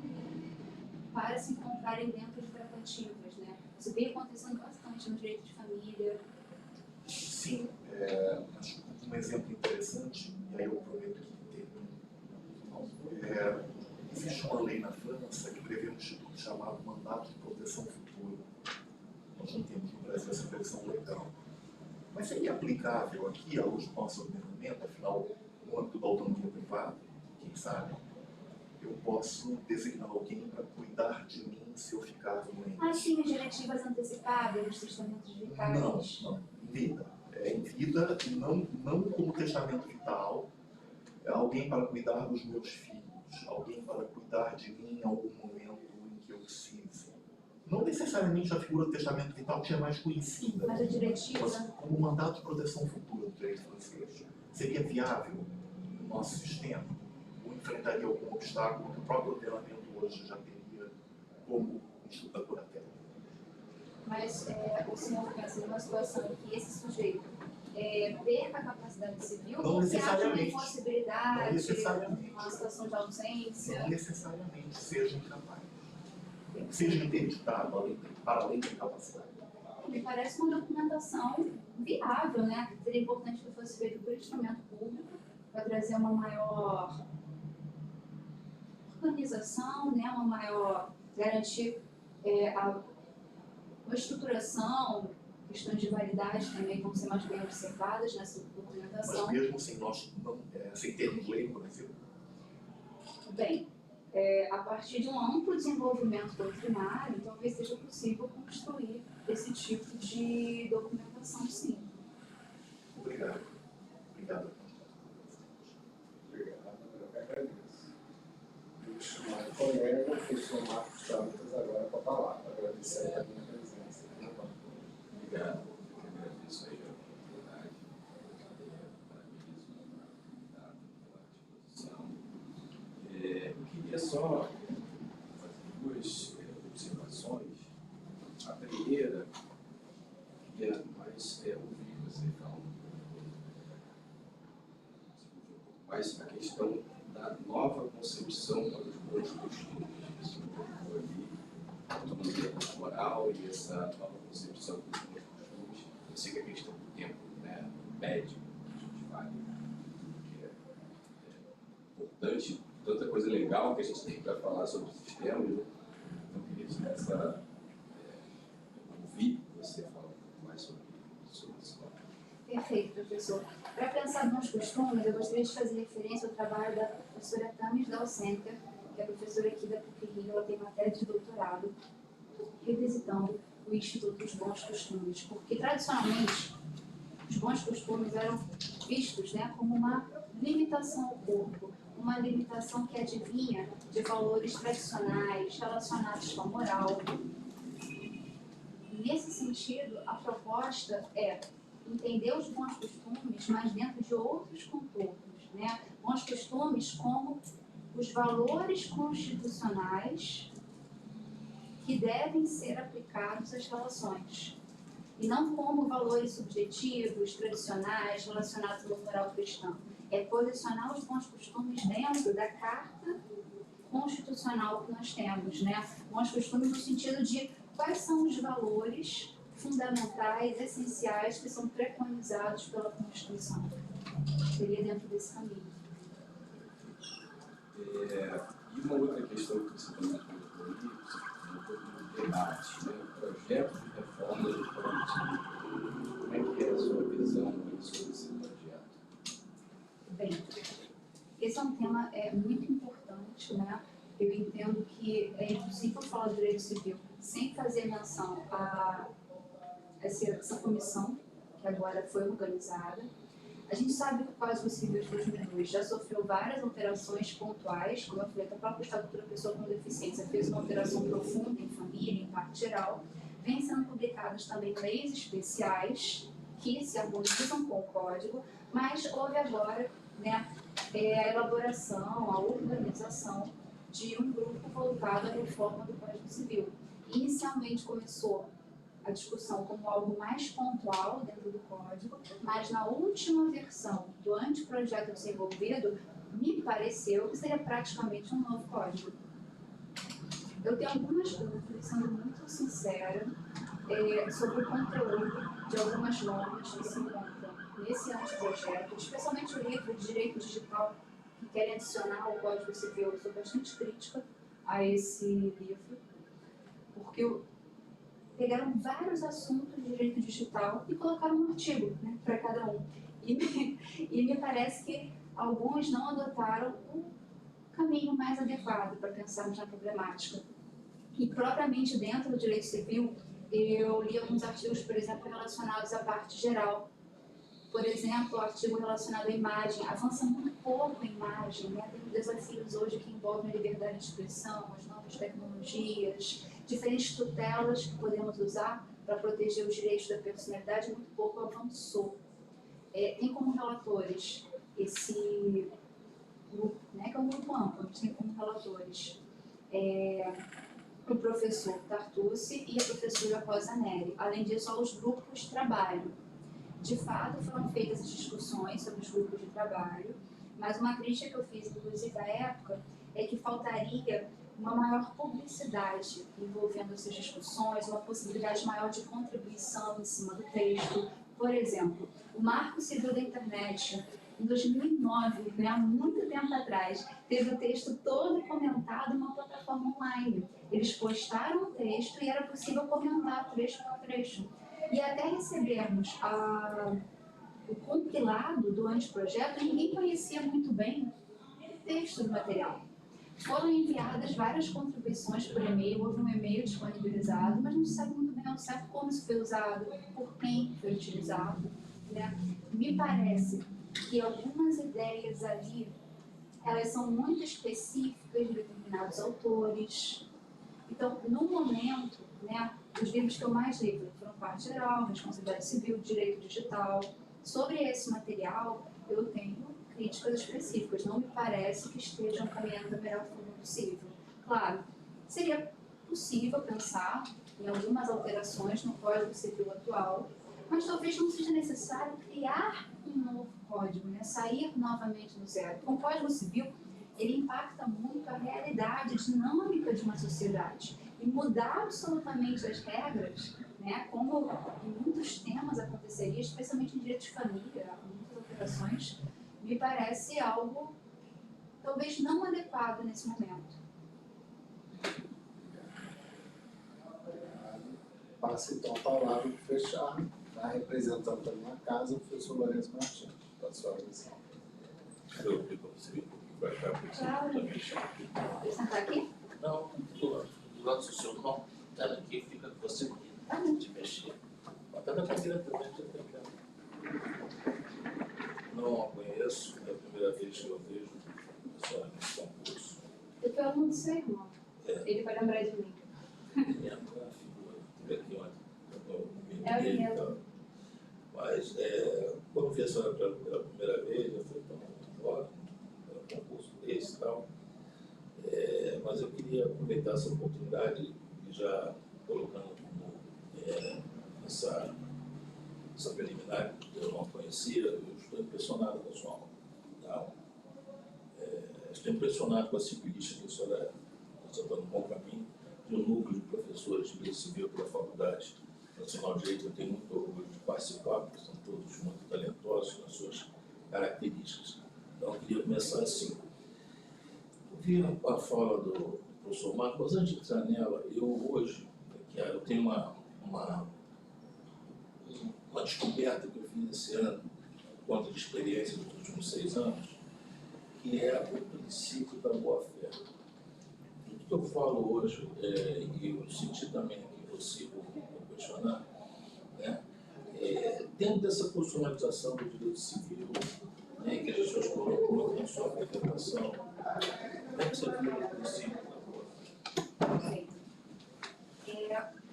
para se encontrarem dentro de tratativas, né? Isso vem acontecendo bastante no direito de família. Sim, acho que um exemplo interessante, e aí eu prometo que termino, Existe uma lei na França que prevê um instituto chamado mandato de proteção futura. Nós não temos no Brasil essa versão legal. Mas seria aplicável aqui à luz do nosso ordenamento, afinal, no âmbito da autonomia privada, quem sabe, eu posso designar alguém para cuidar de mim se eu ficar doente. Ah, sim, as diretivas antecipadas, os testamentos vitais. Não, em vida. É em vida e não como testamento vital. É alguém para cuidar dos meus filhos, alguém para cuidar de mim em algum momento em que eu precise. Não necessariamente a figura do testamento vital que é mais conhecida, Mas a diretiva... mas como mandato de proteção futura do direito francês. Seria viável no nosso sistema? Ou enfrentaria algum obstáculo que o próprio ordenamento hoje já teria como instituto da curatela? Mas o senhor pensa numa situação em que esse sujeito perca a capacidade civil, Não ou se acha uma necessariamente. impossibilidade, Não necessariamente. uma situação de ausência? Não necessariamente seja incapaz. Seja interditado para além da incapacidade. Me parece uma documentação viável, né? Seria importante que fosse feito por instrumento público, para trazer uma maior organização, né? Uma maior, garantir uma estruturação, questões de validade também vão ser mais bem observadas nessa documentação. Mas mesmo sem sem termos lei no Brasil, Bem, a partir de um amplo desenvolvimento doutrinário, talvez seja possível construir esse tipo de documentação, sim. obrigado. Obrigado. Obrigado, eu que agradeço. Vou chamar o colega, o professor Marcos Chalutas, agora com a palavra. Agradecer a minha presença. Obrigado, eu que agradeço aí a oportunidade, parabenizo o candidato pela disposição. Eu queria só fazer duas observações. A primeira, queria mais ouvir você falar mais a questão da nova concepção para os bons costumes. Você colocou ali a autonomia corporal e essa nova concepção dos bons costumes. Eu sei que a questão do tempo, né, médio, a gente fala, que é importante, tanta coisa legal que a gente tem para falar sobre o sistema, né? Então eu queria ouvir você falar um pouco mais sobre isso. Perfeito, professor. Para pensar nos costumes, eu gostaria de fazer referência ao trabalho da professora Tamis Dalcenter, que é professora aqui da PUC-Rio. Ela tem matéria de doutorado revisitando o Instituto dos Bons Costumes, porque tradicionalmente os bons costumes eram vistos, né, como uma limitação ao corpo, uma limitação que advinha de valores tradicionais relacionados com a moral. Nesse sentido, a proposta é entender os bons costumes, mas dentro de outros contornos, né? Bons costumes como os valores constitucionais que devem ser aplicados às relações, e não como valores subjetivos, tradicionais, relacionados ao moral cristão. É posicionar os bons costumes dentro da carta constitucional que nós temos, né? Bons costumes no sentido de quais são os valores fundamentais, essenciais, que são preconizados pela Constituição. Seria dentro desse caminho. E uma outra questão que você também colocou ali, você colocou no debate, né? O projeto de reforma do Código. Como é que é a sua visão sobre esse projeto? Bem, esse é um tema muito importante, né? Eu entendo que é impossível falar de direito civil sem fazer menção a essa comissão que agora foi organizada. A gente sabe que o Código Civil de 2002 já sofreu várias alterações pontuais, como eu falei, que o próprio Estatuto da Pessoa com Deficiência fez uma alteração profunda em família, em parte geral. Vem sendo publicadas também leis especiais que se harmonizam com o Código, mas houve agora, né, a elaboração, a organização de um grupo voltado à reforma do Código Civil. Inicialmente começou a discussão como algo mais pontual dentro do Código, mas na última versão do anteprojeto desenvolvido, me pareceu que seria praticamente um novo Código. Eu tenho algumas dúvidas, sendo muito sincera, sobre o conteúdo de algumas normas que se encontram nesse anteprojeto, especialmente o livro de Direito Digital, que querem adicionar ao Código Civil. Eu sou bastante crítica a esse livro, porque pegaram vários assuntos de direito digital e colocaram um artigo, né, para cada um. E me parece que alguns não adotaram o caminho mais adequado para pensarmos na problemática. E propriamente dentro do direito civil, eu li alguns artigos, por exemplo, relacionados à parte geral. Por exemplo, o artigo relacionado à imagem, avança muito pouco em imagem, né? Tem desafios hoje que envolvem a liberdade de expressão, as novas tecnologias, diferentes tutelas que podemos usar para proteger os direitos da personalidade, muito pouco avançou. Tem como relatores esse grupo, né, que é um grupo amplo, mas tem como relatores o professor Tartucci e a professora Rosa Neri. Além disso, os grupos de trabalho. De fato, foram feitas as discussões sobre os grupos de trabalho, mas uma crítica que eu fiz, inclusive, à época, é que faltaria uma maior publicidade envolvendo essas discussões, uma possibilidade maior de contribuição em cima do texto. Por exemplo, o Marco Civil da Internet, em 2009, né, há muito tempo atrás, teve o texto todo comentado numa plataforma online. Eles postaram o texto e era possível comentar trecho por trecho. E até recebermos o compilado do anteprojeto, ninguém conhecia muito bem o texto do material. Foram enviadas várias contribuições por e-mail, houve um e-mail disponibilizado, mas não se sabe muito bem ao certo como isso foi usado, por quem foi utilizado, né? Me parece que algumas ideias ali, elas são muito específicas de determinados autores. Então, no momento, né, os livros que eu mais li foram Parte Geral, Responsabilidade Civil, Direito Digital. Sobre esse material, eu tenho críticas específicas. Não me parece que estejam caminhando da melhor forma possível. Claro, seria possível pensar em algumas alterações no Código Civil atual, mas talvez não seja necessário criar um novo código, né? Sair novamente do zero. Então, o Código Civil, ele impacta muito a realidade dinâmica de uma sociedade. E mudar absolutamente as regras, né, como em muitos temas aconteceria, especialmente em direito de família, muitas alterações, me parece algo talvez não adequado nesse momento. Passo então a palavra para fechar, tá? Representando a minha casa, o professor Lourenço Martins, da sua visão. Eu digo para você, vai cá, porque você Claro. também chama aqui. Vou sentar aqui? Não, do lado do seu irmão, tá daqui, fica com você Tá bom. de mexer. Até na cadeira também, já tem que. Não a conheço, é a primeira vez que eu vejo essa concurso. Eu fui aluno do seu irmão. Ele vai lembrar de mim. Minha figura, teve aqui ontem, É o Inês. Mas, quando eu vi a senhora pela primeira vez, eu falei, embora, era um concurso desse e tal. Mas eu queria aproveitar essa oportunidade e já colocando como essa preliminar que eu não conhecia, eu estou impressionado com a sua aula. Tá? Estou impressionado com a simplista que a senhora está no bom caminho, de um núcleo de professores de direito civil pela Faculdade Nacional de Direito. Eu tenho muito orgulho de participar, porque são todos muito talentosos nas suas características. Então, eu queria começar assim. Eu vi a fala do professor Marcos, mas antes de entrar nela, eu tenho uma descoberta que eu fiz esse ano, por conta de experiência dos últimos 6 anos, que é o princípio da boa-fé. Tudo que eu falo hoje, e eu senti também que você vou questionar, né, dentro dessa profissionalização do direito civil, né, que as pessoas colocam na sua apresentação, como é que você viu o princípio da boa-fé?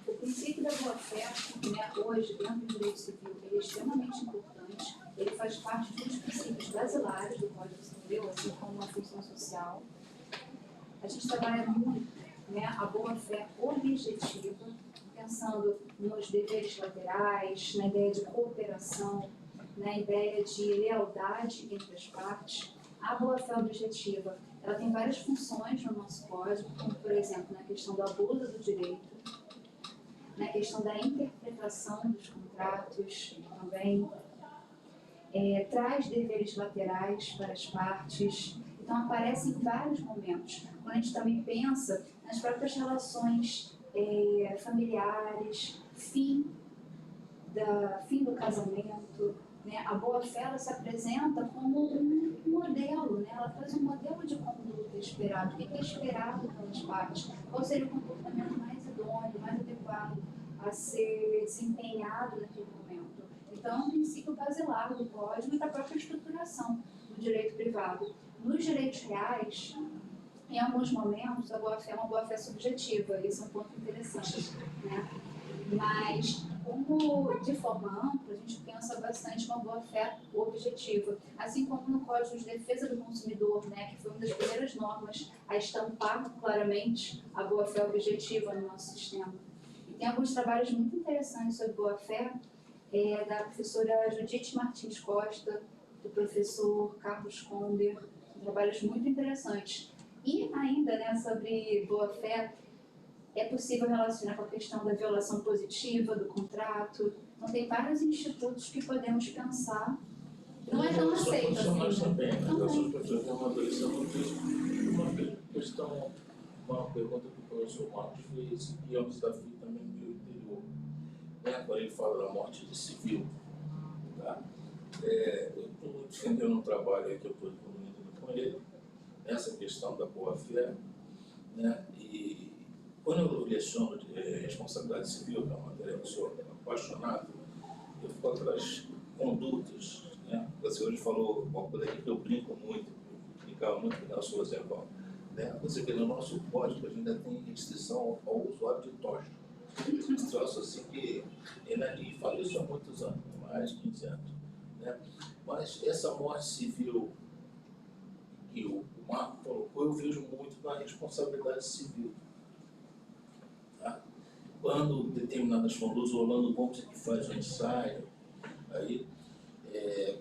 O princípio da boa-fé, né, hoje, dentro do direito civil, ele é extremamente importante. Ele faz parte de um dos princípios basilares do Código Civil, assim como a função social. A gente trabalha muito, né, a boa-fé objetiva, pensando nos deveres laterais, na ideia de cooperação, na ideia de lealdade entre as partes. A boa-fé objetiva, ela tem várias funções no nosso código, como, por exemplo, na questão do abuso do direito, na questão da interpretação dos contratos também, traz deveres laterais para as partes. Então, Então aparece em vários momentos. Quando a gente também pensa nas próprias relações familiares, fim do casamento, né? A boa-fé ela se apresenta como um modelo, né? Ela traz um modelo de conduta esperado. O que é esperado pelas partes? Qual seria o comportamento mais idôneo, mais adequado a ser desempenhado naquele momento? Então, é um princípio basilar do Código e da própria estruturação do direito privado. Nos direitos reais, em alguns momentos, a boa-fé é uma boa-fé subjetiva. Esse é um ponto interessante, né? Mas, como de forma ampla, a gente pensa bastante uma boa-fé objetiva. Assim como no Código de Defesa do Consumidor, né, que foi uma das primeiras normas a estampar claramente a boa-fé objetiva no nosso sistema. E tem alguns trabalhos muito interessantes sobre boa-fé, da professora Judite Martins Costa, do professor Carlos Conder, trabalhos muito interessantes. E ainda, né, sobre boa-fé, é possível relacionar com a questão da violação positiva do contrato. Então, tem vários institutos que podemos pensar. Não é tão aceito assim. Também, né? As pessoas vão amadurecendo isso. Uma pergunta que o professor Marcos fez, e é um desafio também no meu interior, né? Quando ele fala da morte de civil. Tá? Eu estou defendendo um trabalho aí que eu estou desenvolvendo com ele, essa questão da boa-fé, né? E quando eu leciono de responsabilidade civil, que é uma matéria que eu sou apaixonado, eu fico atrás de condutas, né? Você hoje falou uma coisa aqui que eu brinco muito, brincava muito com o Nelson Rosenbaum, né? Você vê no nosso código, a gente ainda tem restrição ao usuário de tocha. Um troço assim que ele fala isso há muitos anos, mais de 15 anos, né? Mas essa morte civil que o Marco colocou, eu vejo muito na responsabilidade civil. Tá? Quando determinadas condutas, o Orlando Gomes que faz um ensaio, aí,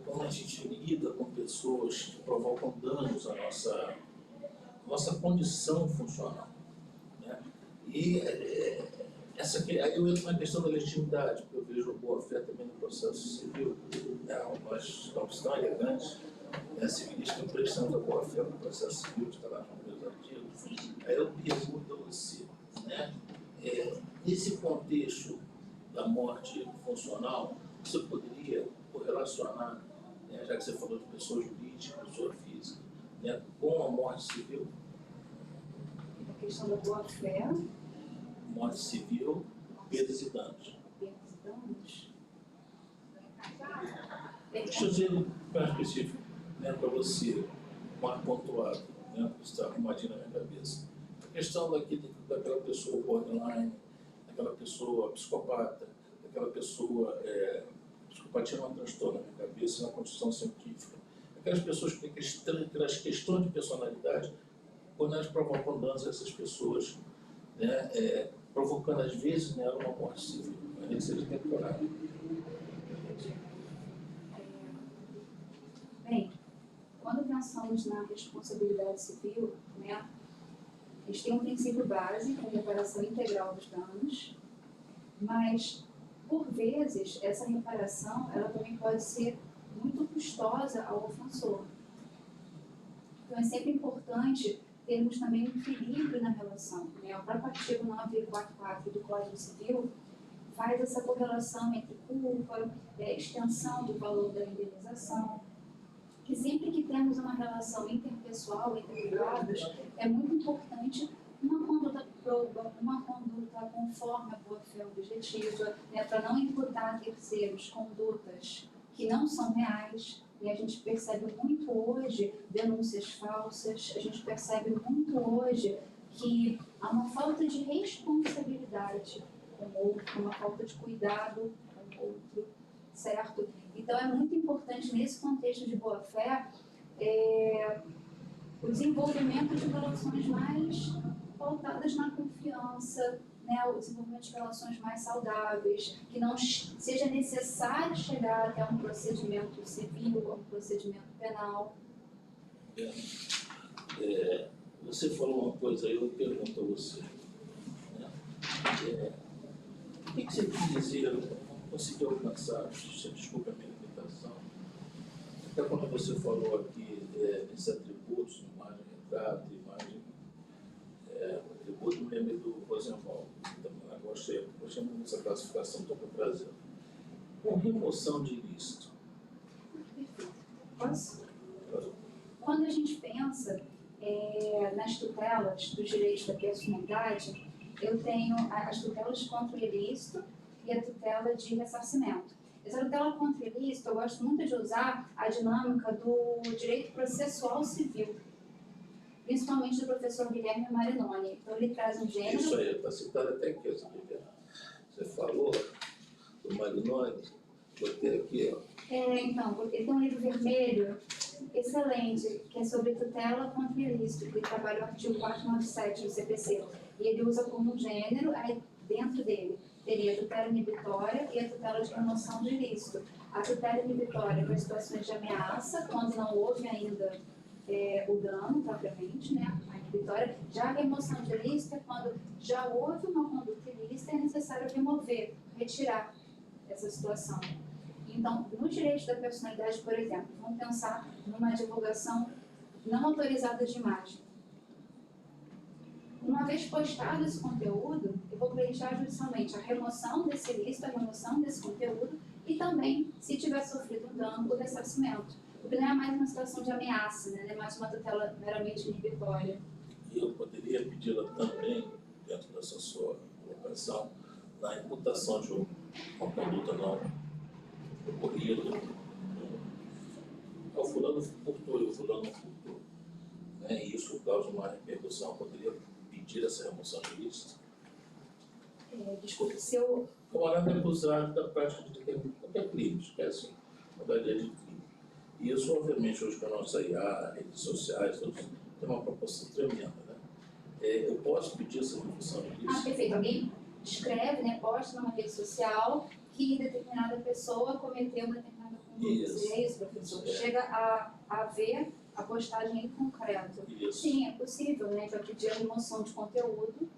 quando a gente lida com pessoas que provocam danos à nossa condição funcional, né? E aí eu entro na questão da legitimidade, porque eu vejo boa-fé também no processo civil. Nós estamos tão elegantes, civilista prestando a boa-fé no processo civil, que está lá nos meus artigos. Aí eu pergunto a você, né? Nesse contexto da morte funcional, você poderia correlacionar, né, já que você falou de pessoa jurídica, pessoa física, né, com a morte civil? A questão da boa-fé. Morte civil, perdas e danos. Perdas e danos? Deixa eu dizer mais específico, né, para você, mais pontuado, né, que está arrumadinho na minha cabeça. A questão daquela pessoa borderline, daquela pessoa psicopata, daquela pessoa, psicopatia não é um transtorno na minha cabeça, na construção científica. Aquelas pessoas que têm aquelas questões de personalidade, quando elas provocam danos a essas pessoas, né, provocando às vezes nela uma morte civil, ainda que seja temporária. Bem, quando pensamos na responsabilidade civil, né, a gente tem um princípio básico, a reparação integral dos danos, mas, por vezes, essa reparação ela também pode ser muito custosa ao ofensor. Então, é sempre importante termos também um equilíbrio na relação, né? O próprio artigo 944 do Código Civil faz essa correlação entre culpa, extensão do valor da indenização, que sempre que temos uma relação interpessoal, entre privados, é muito importante uma conduta proba, uma conduta conforme a boa-fé objetiva, né, para não imputar a terceiros condutas que não são reais. E a gente percebe muito hoje denúncias falsas, a gente percebe muito hoje que há uma falta de responsabilidade com o outro, uma falta de cuidado com o outro, certo? Então, é muito importante, nesse contexto de boa-fé, o desenvolvimento de relações mais pautadas na confiança, né, o desenvolvimento de relações mais saudáveis, que não seja necessário chegar até um procedimento civil ou um procedimento penal. Você falou uma coisa aí, eu pergunto a você. Né? O que você quis dizer? Eu não consegui alcançar, desculpa a minha limitação. Até quando você falou aqui desse atributo atributos, imagem retrato, imagem atributo, me lembrei do Rosenwald, também gostei muito dessa classificação, estou com prazer. Com remoção de ilícito. Posso? Quando a gente pensa nas tutelas dos direitos da personalidade, eu tenho as tutelas contra o ilícito e a tutela de ressarcimento. Essa tutela contra o ilícito, eu gosto muito de usar a dinâmica do direito processual civil, principalmente do professor Guilherme Marinoni. Então, ele traz um gênero... Isso aí, está citado até aqui, você falou do Marinoni, botei aqui, ó. Então, ele tem um livro vermelho excelente, que é sobre tutela contra o ilícito, que ele trabalha o artigo 497 do CPC. E ele usa como gênero, aí dentro dele teria a tutela inibitória e a tutela de remoção de ilícito. A tutela inibitória para situações de ameaça, quando não houve ainda o dano propriamente, né, a inibitória. Já a remoção de ilícito é quando já houve uma conduta ilícita e é necessário remover, retirar essa situação. Então, no direito da personalidade, por exemplo, vamos pensar numa divulgação não autorizada de imagem. Uma vez postado esse conteúdo, eu vou pleitear judicialmente a remoção desse ilícito, a remoção desse conteúdo e também, se tiver sofrido um dano, o ressarcimento. Porque não é mais uma situação de ameaça, né? Não é mais uma tutela meramente inibitória. E eu poderia pedi-la também, dentro dessa sua colocação, na imputação de uma conduta não ocorrida. O fulano furtou e o fulano não furtou. Né? E isso causa uma repercussão. Poderia pedir essa remoção de ilícito? Desculpe, se eu... O camarada é acusado da prática de qualquer crime, que é assim, modalidade de crime. E isso, obviamente, hoje com a nossa IA, redes sociais, todos, tem uma proporção tremenda. Né? Eu posso pedir essa remoção de ilícito? Perfeito. Alguém escreve, né, posta numa rede social que determinada pessoa cometeu uma determinada conduta. Isso. É isso, professor? Chega a ver a postagem em concreto. Isso. Sim, é possível, né, para pedir a remoção de conteúdo.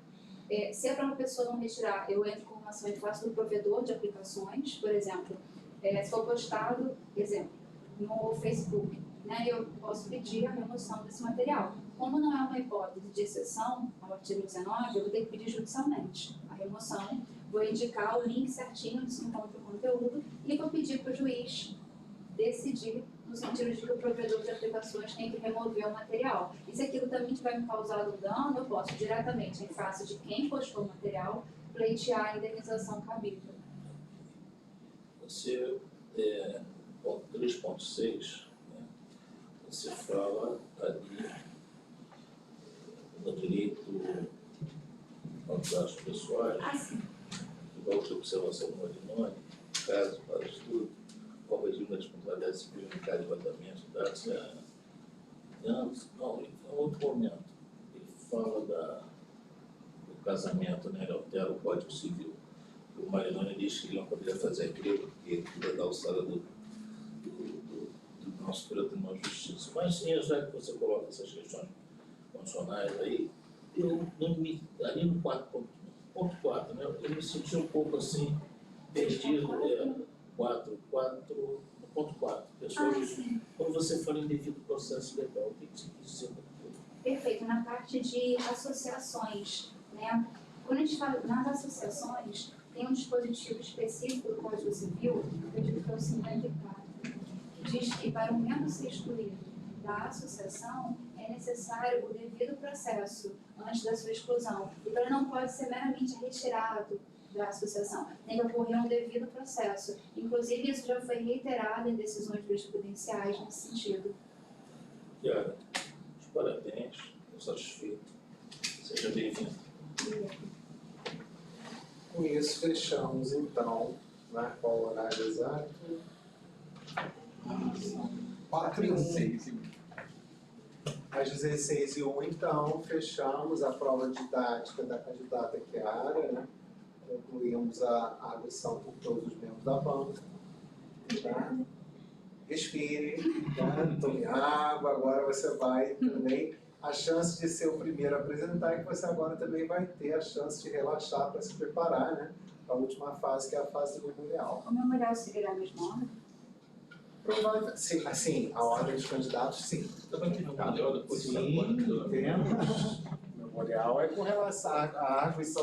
Se é para uma pessoa não retirar, eu entro com uma ação e faço do provedor de aplicações, por exemplo, se for postado, exemplo, no Facebook, né, eu posso pedir a remoção desse material. Como não é uma hipótese de exceção ao artigo 19, eu vou ter que pedir judicialmente a remoção, vou indicar o link certinho onde se encontra o conteúdo e vou pedir para o juiz decidir no sentido de que o provedor de aplicações tem que remover o material. E se aquilo também tiver me causado um dano, eu posso diretamente, em face de quem postou o material, pleitear a indenização cabível. Você, ponto 3.6, né, você fala ali no direito aos dados pessoais, igual que a observação do Marinoni, caso para estudo, qual o regime da responsabilidade civil em caso de vazamento de dados. Não, em outro momento, ele fala do casamento, né, ele altera o Código Civil. O Marinoni diz que ele não poderia fazer aquilo, porque ele é da alçada do nosso Superior Tribunal de Justiça. Mas sim, já que você coloca essas questões constitucionais aí, eu não me, ali no 4.4, né, eu me senti um pouco assim, perdido, 4.4, pessoas, quando você fala em devido processo legal, o que você quis dizer com aquilo? Perfeito, na parte de associações, né? Quando a gente fala nas associações, tem um dispositivo específico do Código Civil, eu digo que é o 54, que diz que para um membro ser excluído da associação é necessário o devido processo antes da sua exclusão. Então, ele não pode ser meramente retirado da associação, tem que ocorrer um devido processo. Inclusive, isso já foi reiterado em decisões jurisprudenciais nesse sentido. Tiago, os parabéns, estou satisfeito. Seja bem-vindo. Com isso, fechamos então, né, qual o horário exato? 4h06. Às 16h01, então, fechamos a prova didática da candidata Chiara, né? Concluímos a lição por todos os membros da banca. Tá? Respire, né? Tome água, agora você vai também, a chance de ser o primeiro a apresentar é que você agora também vai ter a chance de relaxar para se preparar, né? Para a última fase, que é a fase do memorial. O memorial seguirá a mesma ordem? Provável, sim, assim, a ordem dos candidatos, sim. Também tem um melhor depois Sim, temos. O memorial é com relação à arguição